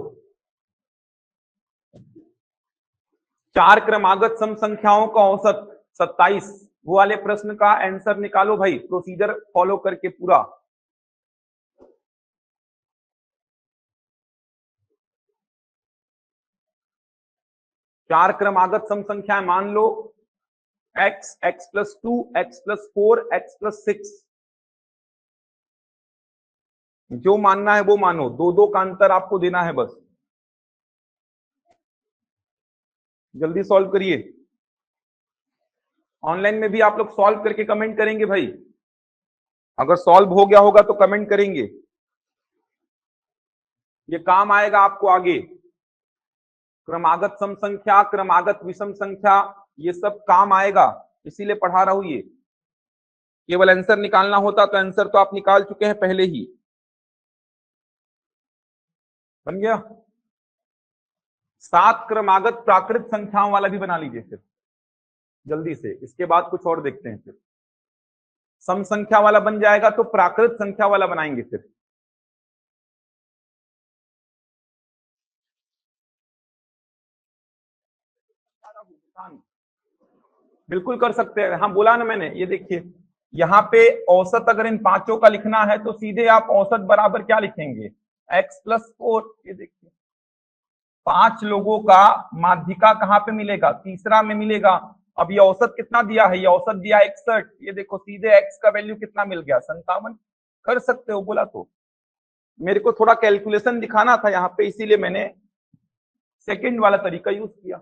4 क्रमागत सम संख्याओं का औसत 27, वो वाले प्रश्न का आंसर निकालो भाई, प्रोसीजर फॉलो करके पूरा। चार क्रमागत सम संख्याएं मान लो, x, x plus 2, x plus 4, x plus 6। जो मानना है वो मानो, 2-2 का अंतर आपको देना है बस। जल्दी सॉल्व करिए। ऑनलाइन में भी आप लोग सॉल्व करके कमेंट करेंगे भाई, अगर सॉल्व हो गया होगा तो कमेंट करेंगे, ये काम आएगा आपको आगे। क्रमागत सम संख्या, क्रमागत विषम संख्या, ये सब काम आएगा, इसीलिए पढ़ा रहा हूं ये। केवल आंसर निकालना होता तो आंसर तो आप निकाल चुके हैं पहले ही। बन गया? 7 क्रमागत प्राकृत संख्याओं वाला भी बना लीजिए फिर जल्दी से, इसके बाद कुछ और देखते हैं। फिर सम संख्या वाला बन जाएगा तो प्राकृत संख्या वाला बनाएंगे फिर। बिल्कुल कर सकते हैं, हाँ बोला ना मैंने। ये देखिए यहाँ पे औसत अगर इन पांचों का लिखना है तो सीधे आप औसत बराबर क्या लिखेंगे x प्लस 4। ये देखिए 5 लोगों का माध्यिका कहाँ पे मिलेगा, तीसरा में मिलेगा। अब ये औसत कितना दिया है, ये औसत दिया 61, ये देखो सीधे x का वैल्यू कितना मिल गया 57। कर सकते हो बोला तो, मेरे को थोड़ा कैलकुलेशन दिखाना था यहाँ पे, इसीलिए मैंने सेकंड वाला तरीका यूज किया।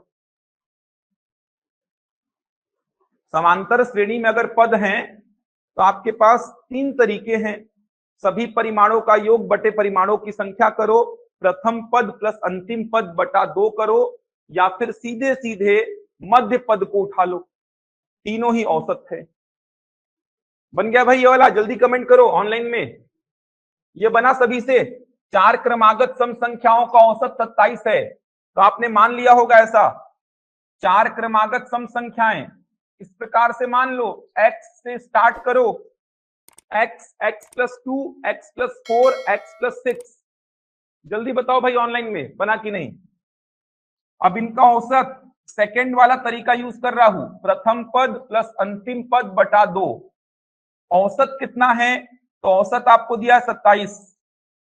समांतर श्रेणी में अगर पद हैं तो आपके पास 3 तरीके हैं, सभी परिमाणों का योग बटे परिमाणों की संख्या करो, प्रथम पद प्लस अंतिम पद बटा 2 करो, या फिर सीधे सीधे मध्य पद को उठा लो, तीनों ही औसत है। बन गया भाई ये वाला? जल्दी कमेंट करो ऑनलाइन में। ये बना सभी से? 4 क्रमागत सम संख्याओं का औसत 27 है, तो आपने मान लिया होगा ऐसा। 4 क्रमागत सम संख्याएं इस प्रकार से मान लो, x से स्टार्ट करो, x, x plus 2, x plus 4, x plus 6। जल्दी बताओ भाई ऑनलाइन में बना कि नहीं। अब इनका औसत सेकंड वाला तरीका यूज कर रहा हूं, प्रथम पद प्लस अंतिम पद बटा 2। औसत कितना है, तो औसत आपको दिया है 27,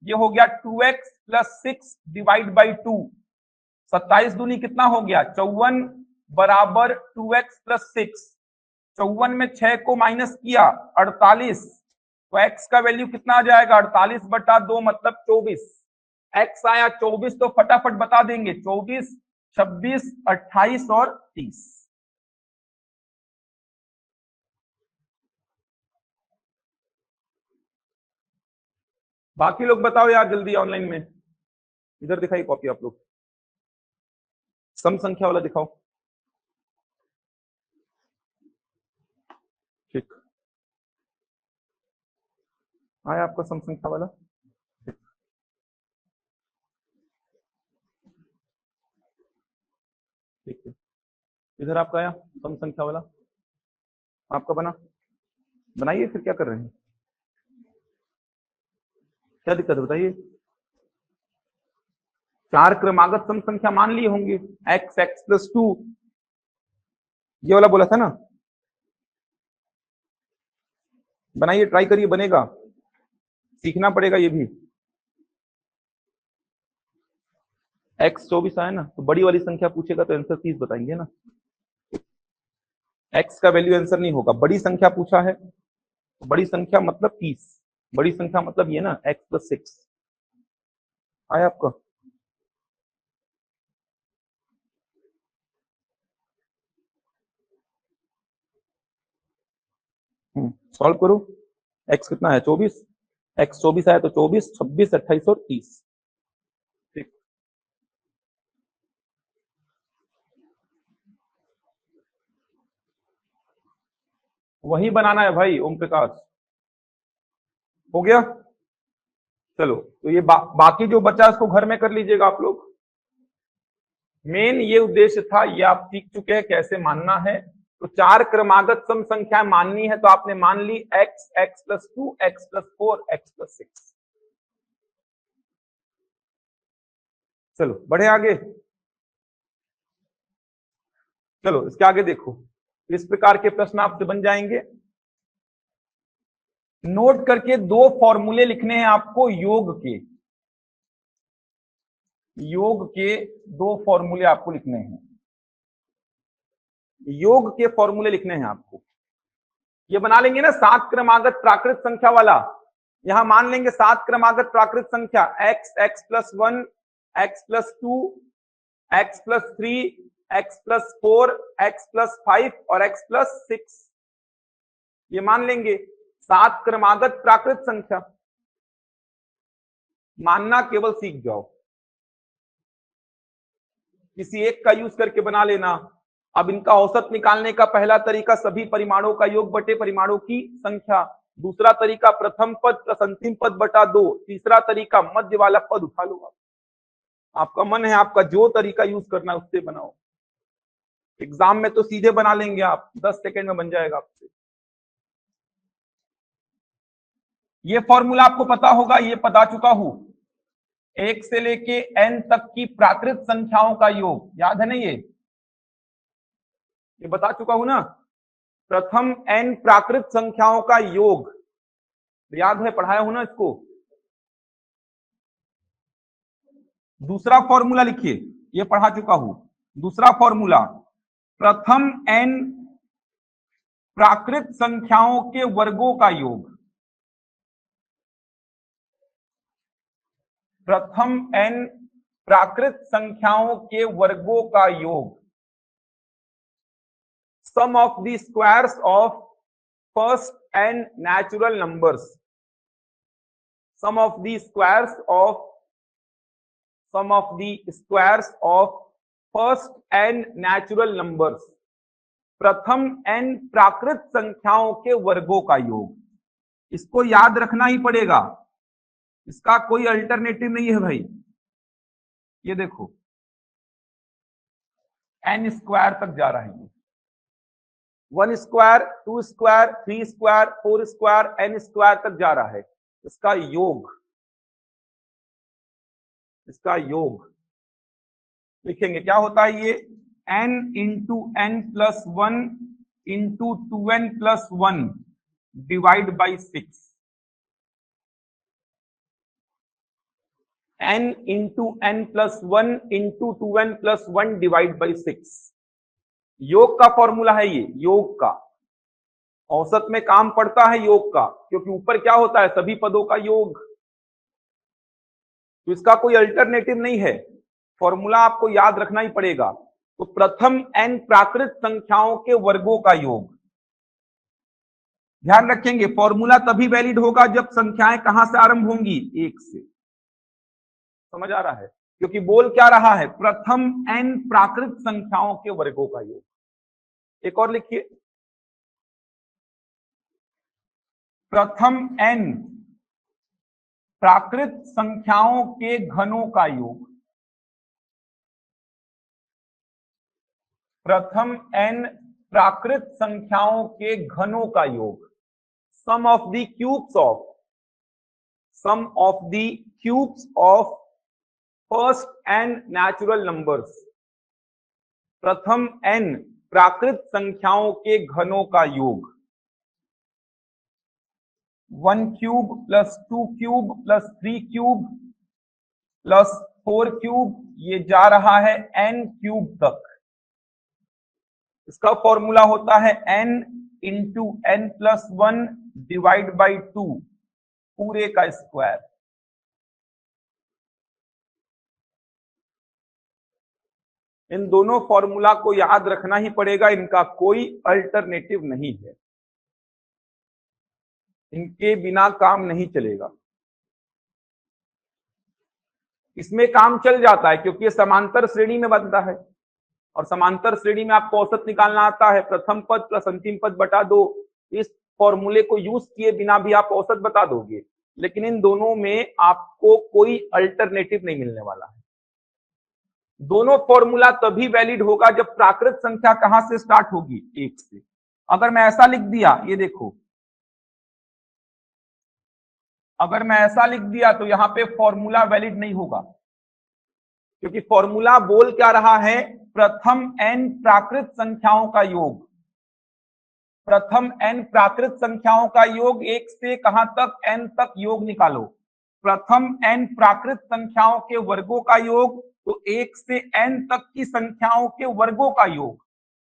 ये हो गया 2x प्लस 6 डिवाइड बाई 2। 27 दूनी कितना हो गया 54 बराबर 2x प्लस 6। 54 में 6 को माइनस किया 48, तो x का वैल्यू कितना आ जाएगा 48 बटा 2 मतलब 24। x आया 24, तो फटाफट बता देंगे 24 26, 28 और 30। बाकी लोग बताओ यार जल्दी ऑनलाइन में, इधर दिखाई कॉपी आप लोग, सम संख्या वाला दिखाओ। ठीक, आया आपका सम संख्या वाला। ठीक है, इधर आपका आया सम संख्या वाला, आपका बना, बनाइए। फिर क्या कर रहे हैं, क्या दिक्कत है बताइए। 4 क्रमागत सम संख्या मान लिए होंगे, x x प्लस 2, ये वाला बोला था ना, बनाइए, ट्राई करिए, बनेगा, सीखना पड़ेगा ये भी। x 24 आया ना, तो बड़ी वाली संख्या पूछेगा तो आंसर 30 बताएंगे ना। x का वैल्यू आंसर नहीं होगा, बड़ी संख्या पूछा है तो बड़ी संख्या मतलब 30, बड़ी संख्या मतलब ये ना x प्लस 6 आया आपका। सॉल्व करो, x कितना है 24, x 24 आया तो 24, 26, 28 और 30। ठीक, वही बनाना है भाई ओम प्रकाश, हो गया। चलो तो ये बाकी जो बचा उसको घर में कर लीजिएगा आप लोग। मेन ये उद्देश्य था, ये आप सीख चुके हैं कैसे मानना है। तो 4 क्रमागत सम संख्या माननी है तो आपने मान ली x x plus 2, x plus 4, x plus 6। चलो बढ़े आगे, चलो इसके आगे देखो, इस प्रकार के प्रश्न आपसे बन जाएंगे। नोट करके 2 फॉर्मूले लिखने हैं आपको योग के, योग के 2 फॉर्मूले आपको लिखने हैं, योग के फॉर्मूले लिखने हैं आपको। ये बना लेंगे ना 7 क्रमागत प्राकृत संख्या वाला, यहां मान लेंगे 7 क्रमागत प्राकृत संख्या x x plus 1, x plus 2, x plus 3, x plus 4, x plus 5 और x प्लस 6, ये मान लेंगे 7 क्रमागत प्राकृत संख्या। मानना केवल सीख जाओ, किसी एक का यूज करके बना लेना। अब इनका औसत निकालने का पहला तरीका सभी परिमाणों का योग बटे परिमाणों की संख्या, दूसरा तरीका प्रथम पद प्लस अंतिम पद बटा 2, तीसरा तरीका मध्य वाला पद उठा लो। आपका मन है, आपका जो तरीका यूज करना है उससे बनाओ। एग्जाम में तो सीधे बना लेंगे आप, 10 सेकेंड में बन जाएगा आपसे। ये फॉर्मूला आपको पता होगा, ये बता चुका हूं, 1 से लेके n तक की प्राकृत संख्याओं का योग, याद है ना ये बता चुका हूं ना। प्रथम n प्राकृत संख्याओं का योग, याद है, पढ़ाया हूं ना इसको। दूसरा फॉर्मूला लिखिए, ये पढ़ा चुका हूं। दूसरा फॉर्मूला, प्रथम n प्राकृत संख्याओं के वर्गों का योग, प्रथम n प्राकृत संख्याओं के वर्गों का योग, sum of the squares of first n natural numbers, sum of the squares of first n natural numbers, प्रथम n प्राकृत संख्याओं के वर्गों का योग। इसको याद रखना ही पड़ेगा, इसका कोई अल्टरनेटिव नहीं है भाई। ये देखो n स्क्वायर तक जा रहा है, ये 1 square, 2 square, 3 square, 4 square, n square तक जा रहा है। इसका योग, इसका योग लिखेंगे, क्या होता है ये, n into n plus 1 into 2n plus 1 divide by 6, n into n plus 1 into 2n plus 1 divide by 6। योग का फॉर्मूला है ये, योग का। औसत में काम पड़ता है योग का, क्योंकि ऊपर क्या होता है, सभी पदों का योग, तो इसका कोई अल्टरनेटिव नहीं है। फॉर्मूला आपको याद रखना ही पड़ेगा। तो प्रथम n प्राकृत संख्याओं के वर्गों का योग। ध्यान रखेंगे फॉर्मूला तभी वैलिड होगा जब संख्याएं कहां से आरंभ होंगी, 1 से। समझ आ रहा है? क्योंकि बोल क्या रहा है, प्रथम n प्राकृत संख्याओं के वर्गों का योग। एक और लिखिए, प्रथम n प्राकृत संख्याओं के घनों का योग। प्रथम n प्राकृत संख्याओं के घनों का योग। Sum of the cubes of first n natural numbers. प्रथम n प्राकृत संख्याओं के घनों का योग। 1 cube plus 2 cube plus 3 cube plus 4 cube, ये जा रहा है n क्यूब तक। इसका फॉर्मूला होता है n into n plus 1 divide by 2 पूरे का स्क्वायर। इन दोनों फॉर्मूला को याद रखना ही पड़ेगा, इनका कोई अल्टरनेटिव नहीं है, इनके बिना काम नहीं चलेगा। इसमें काम चल जाता है क्योंकि ये समांतर श्रेणी में बनता है, और समांतर श्रेणी में आपको औसत निकालना आता है, प्रथम पद प्लस अंतिम पद बटा 2। इस फॉर्मूले को यूज किए बिना भी आप औसत बता दोगे, लेकिन इन दोनों में आपको कोई अल्टरनेटिव नहीं मिलने वाला है। दोनों फॉर्मूला तभी वैलिड होगा जब प्राकृत संख्या कहां से स्टार्ट होगी, 1 से। अगर मैं ऐसा लिख दिया, ये देखो, अगर मैं ऐसा लिख दिया तो यहां पे फॉर्मूला वैलिड नहीं होगा, क्योंकि फॉर्मूला बोल क्या रहा है, प्रथम n प्राकृत संख्याओं का योग। प्रथम n प्राकृत संख्याओं का योग, 1 से कहां तक, n तक योग निकालो। प्रथम n प्राकृत संख्याओं के वर्गों का योग, तो 1 से n तक की संख्याओं के वर्गों का योग।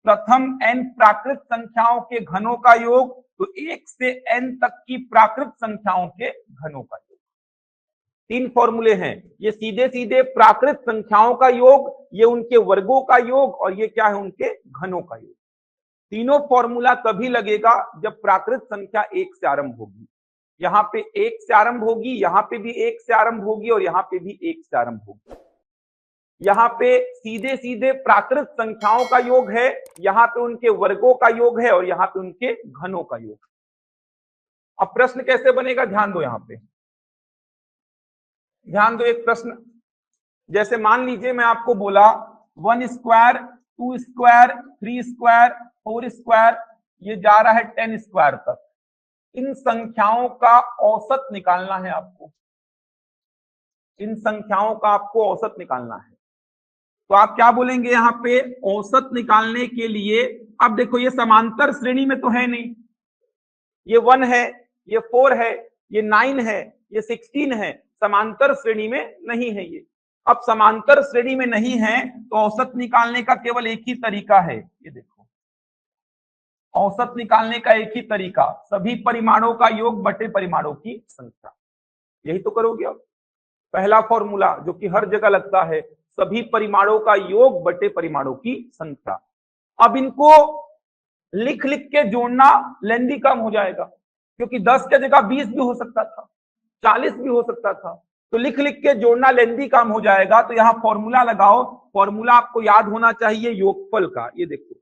प्रथम n प्राकृत संख्याओं के घनों का योग, तो 1 से n तक की प्राकृत संख्याओं के घनों का योग। 3 फॉर्मूले हैं, ये सीधे सीधे प्राकृत संख्याओं का योग, ये उनके वर्गों का योग, और ये क्या है, उनके घनों का योग। तीनों फॉर्मूला तभी लगेगा जब प्राकृत संख्या 1 से आरंभ होगी। यहां पे 1 से आरंभ होगी, यहां पे भी 1 से आरंभ होगी, और यहां पे भी 1 से आरंभ होगी। यहां पे सीधे सीधे प्राकृत संख्याओं का योग है, यहां पे उनके वर्गों का योग है, और यहां पे उनके घनों का योग। अब प्रश्न कैसे बनेगा, ध्यान दो, यहां पे ध्यान दो। एक प्रश्न, जैसे मान लीजिए मैं आपको बोला 1 स्क्वायर, 2 स्क्वायर, 3 स्क्वायर, 4 स्क्वायर, ये जा रहा है 10 स्क्वायर तक। इन संख्याओं का औसत निकालना है आपको, इन संख्याओं का आपको औसत निकालना है। तो आप क्या बोलेंगे यहां पे, औसत निकालने के लिए, अब देखो ये समांतर श्रेणी में तो है नहीं, ये 1 है, ये 4 है, ये 9 है, ये 16 है, समांतर श्रेणी में नहीं है ये। अब समांतर श्रेणी में नहीं है तो औसत निकालने का केवल एक ही तरीका है, ये देखो, औसत निकालने का एक ही तरीका, सभी परिमाणों का योग बटे परिमाणों की संख्या। यही तो करोगे अब। पहला फॉर्मूला जो कि हर जगह लगता है, सभी परिमाणों का योग बटे परिमाणों की संख्या। अब इनको लिख लिख के जोड़ना लेंदी कम हो जाएगा, क्योंकि 10 के जगह 20 भी हो सकता था, 40 भी हो सकता था, तो लिख लिख के जोड़ना लेंदी काम हो जाएगा। तो यहां फॉर्मूला लगाओ, फॉर्मूला आपको याद होना चाहिए योगफल का। ये देखो,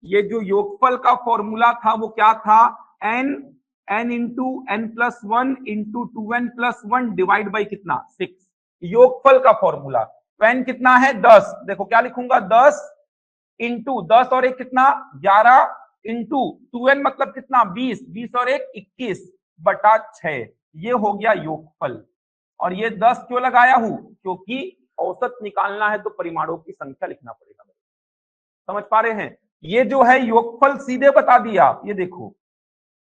ये जो योगफल का फॉर्मूला था वो क्या था, n into n plus 1 into 2n plus 1 divide by कितना, 6, योगफल का फॉर्मूला। तो n कितना है, 10। देखो क्या लिखूंगा, 10 इंटू 10 और 1 कितना, 11 इंटू 2n मतलब कितना, 20, 20 और 1 21 बटा 6, ये हो गया योगफल। और ये 10 क्यों लगाया हूं, क्योंकि औसत निकालना है तो परिमाणों की संख्या लिखना पड़ेगा। समझ पा रहे हैं? ये जो है योगफल सीधे बता दिया। ये देखो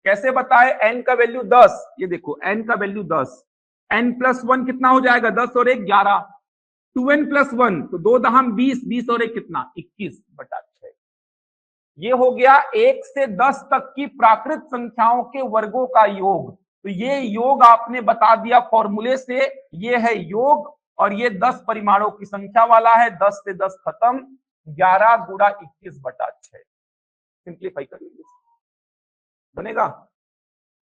कैसे बताए, n का वैल्यू 10, ये देखो n का वैल्यू 10, n प्लस 1 कितना हो जाएगा, 10 और 1 11, 2n प्लस 1 तो 2 दहम 20, 20 और 1 कितना, 21 बटा 6। ये हो गया 1 से 10 तक की प्राकृत संख्याओं के वर्गों का योग। तो ये योग आपने बता दिया फॉर्मूले से, ये है योग और ये 10 परिमाणों की संख्या वाला है, 10 से 10 खत्म, 11 गुणा 21/6। सिंप्लीफाई कर लीजिए, बनेगा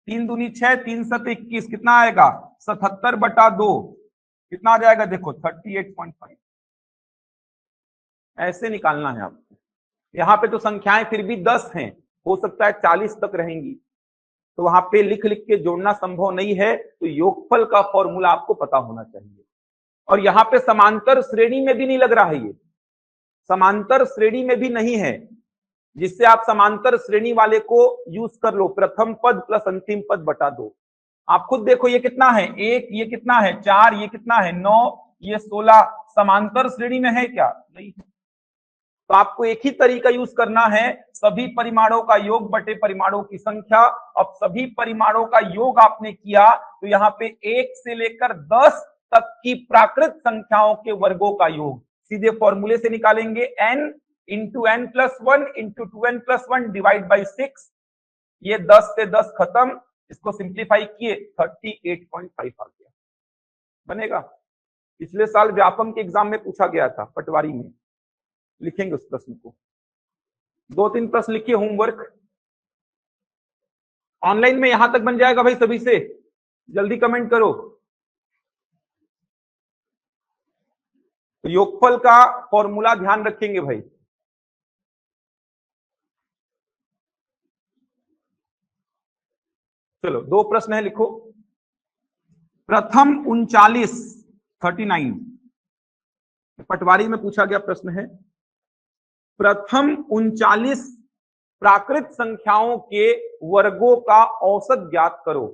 3 दूनी 6, 3 7 21, कितना आएगा 77/2, कितना आ जाएगा देखो 38.5। ऐसे निकालना है आपको। यहाँ पे तो संख्याएं फिर भी 10 हैं, हो सकता है 40 तक रहेंगी, तो वहां पे लिख लिख के जोड़ना संभव नहीं है, तो योगफल का फॉर्मूला आपको पता होना चाहिए। और यहाँ पे समांतर श्रेणी में भी नहीं लग रहा है, ये समांतर श्रेणी में भी नहीं है, जिससे आप समांतर श्रेणी वाले को यूज कर लो, प्रथम पद प्लस अंतिम पद बटा 2। आप खुद देखो ये कितना है 1, ये कितना है 4, ये कितना है 9, ये 16, समांतर श्रेणी में है क्या? नहीं है। तो आपको एक ही तरीका यूज करना है, सभी परिमाणों का योग बटे परिमाणों की संख्या। अब सभी परिमाणों का योग आपने किया तो यहाँ पे 1 से लेकर 10 तक की प्राकृत संख्याओं के वर्गों का योग सीधे फॉर्मूले से निकालेंगे, n into n plus 1 into 2n plus 1 divide by 6। ये 10 से 10 खत्म, इसको सिंप्लीफाई किए 38.5 आ गया, बनेगा। पिछले साल व्यापम के एग्जाम में पूछा गया था पटवारी में, लिखेंगे उस प्रश्न को। 2-3 प्रश्न लिखिए होमवर्क। ऑनलाइन में यहां तक बन जाएगा भाई सभी से, जल्दी कमेंट करो। तो योगफल का फॉर्मूला ध्यान रखेंगे भाई। चलो 2 प्रश्न है, लिखो। प्रथम 39 पटवारी में पूछा गया प्रश्न है, प्रथम 39 प्राकृत संख्याओं के वर्गों का औसत ज्ञात करो।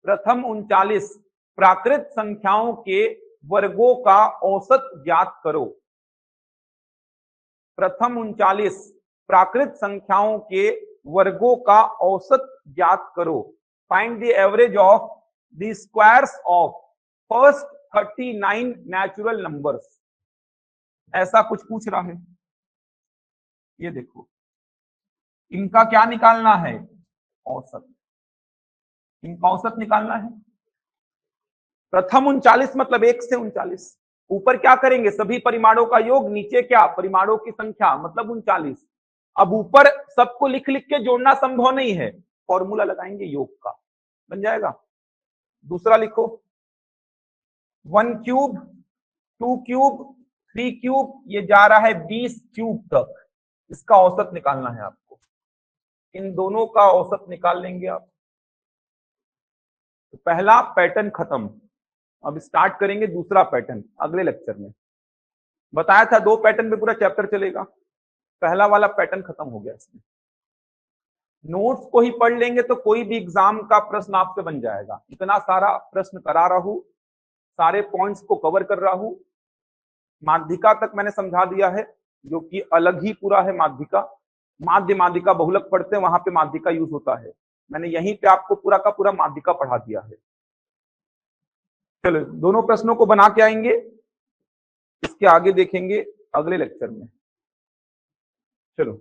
प्रथम 39 प्राकृत संख्याओं के वर्गों का औसत ज्ञात करो। प्रथम 39 प्राकृत संख्याओं के वर्गों का औसत ज्ञात करो। Find the average of the squares of first 39 natural numbers. ऐसा कुछ पूछ रहा है, ये देखो, इनका क्या निकालना है? औसत, इनका औसत निकालना है। प्रथम 39 मतलब 1 से 39, ऊपर क्या करेंगे सभी परिमाणों का योग, नीचे क्या परिमाणों की संख्या मतलब 39। अब ऊपर सबको लिख लिख के जोड़ना संभव नहीं है, फॉर्मूला लगाएंगे योग का, बन जाएगा। दूसरा लिखो, 1 क्यूब 2 क्यूब 3 क्यूब, ये जा रहा है 20 क्यूब तक, इसका औसत निकालना है आपको। इन दोनों का औसत निकाल लेंगे आप। तो पहला पैटर्न खत्म, अब स्टार्ट करेंगे दूसरा पैटर्न अगले लेक्चर में। बताया था 2 पैटर्न में पूरा चैप्टर चलेगा, पहला वाला पैटर्न खत्म हो गया इसमें। नोट्स को ही पढ़ लेंगे तो कोई भी एग्जाम का प्रश्न आपसे बन जाएगा। इतना सारा प्रश्न करा रहा हूं, सारे पॉइंट्स को कवर कर रहा हूं। माध्यिका तक मैंने समझा दिया है, जो कि अलग ही पूरा है माध्यिका। माध्य माध्यिका बहुलक पढ़ते हैं, वहां पे माध्यिका यूज होता है। मैंने यहीं पे आपको पूरा का पूरा माध्यिका पढ़ा दिया है। चलो दोनों प्रश्नों को बना के आएंगे, इसके आगे देखेंगे अगले लेक्चर में। चलो।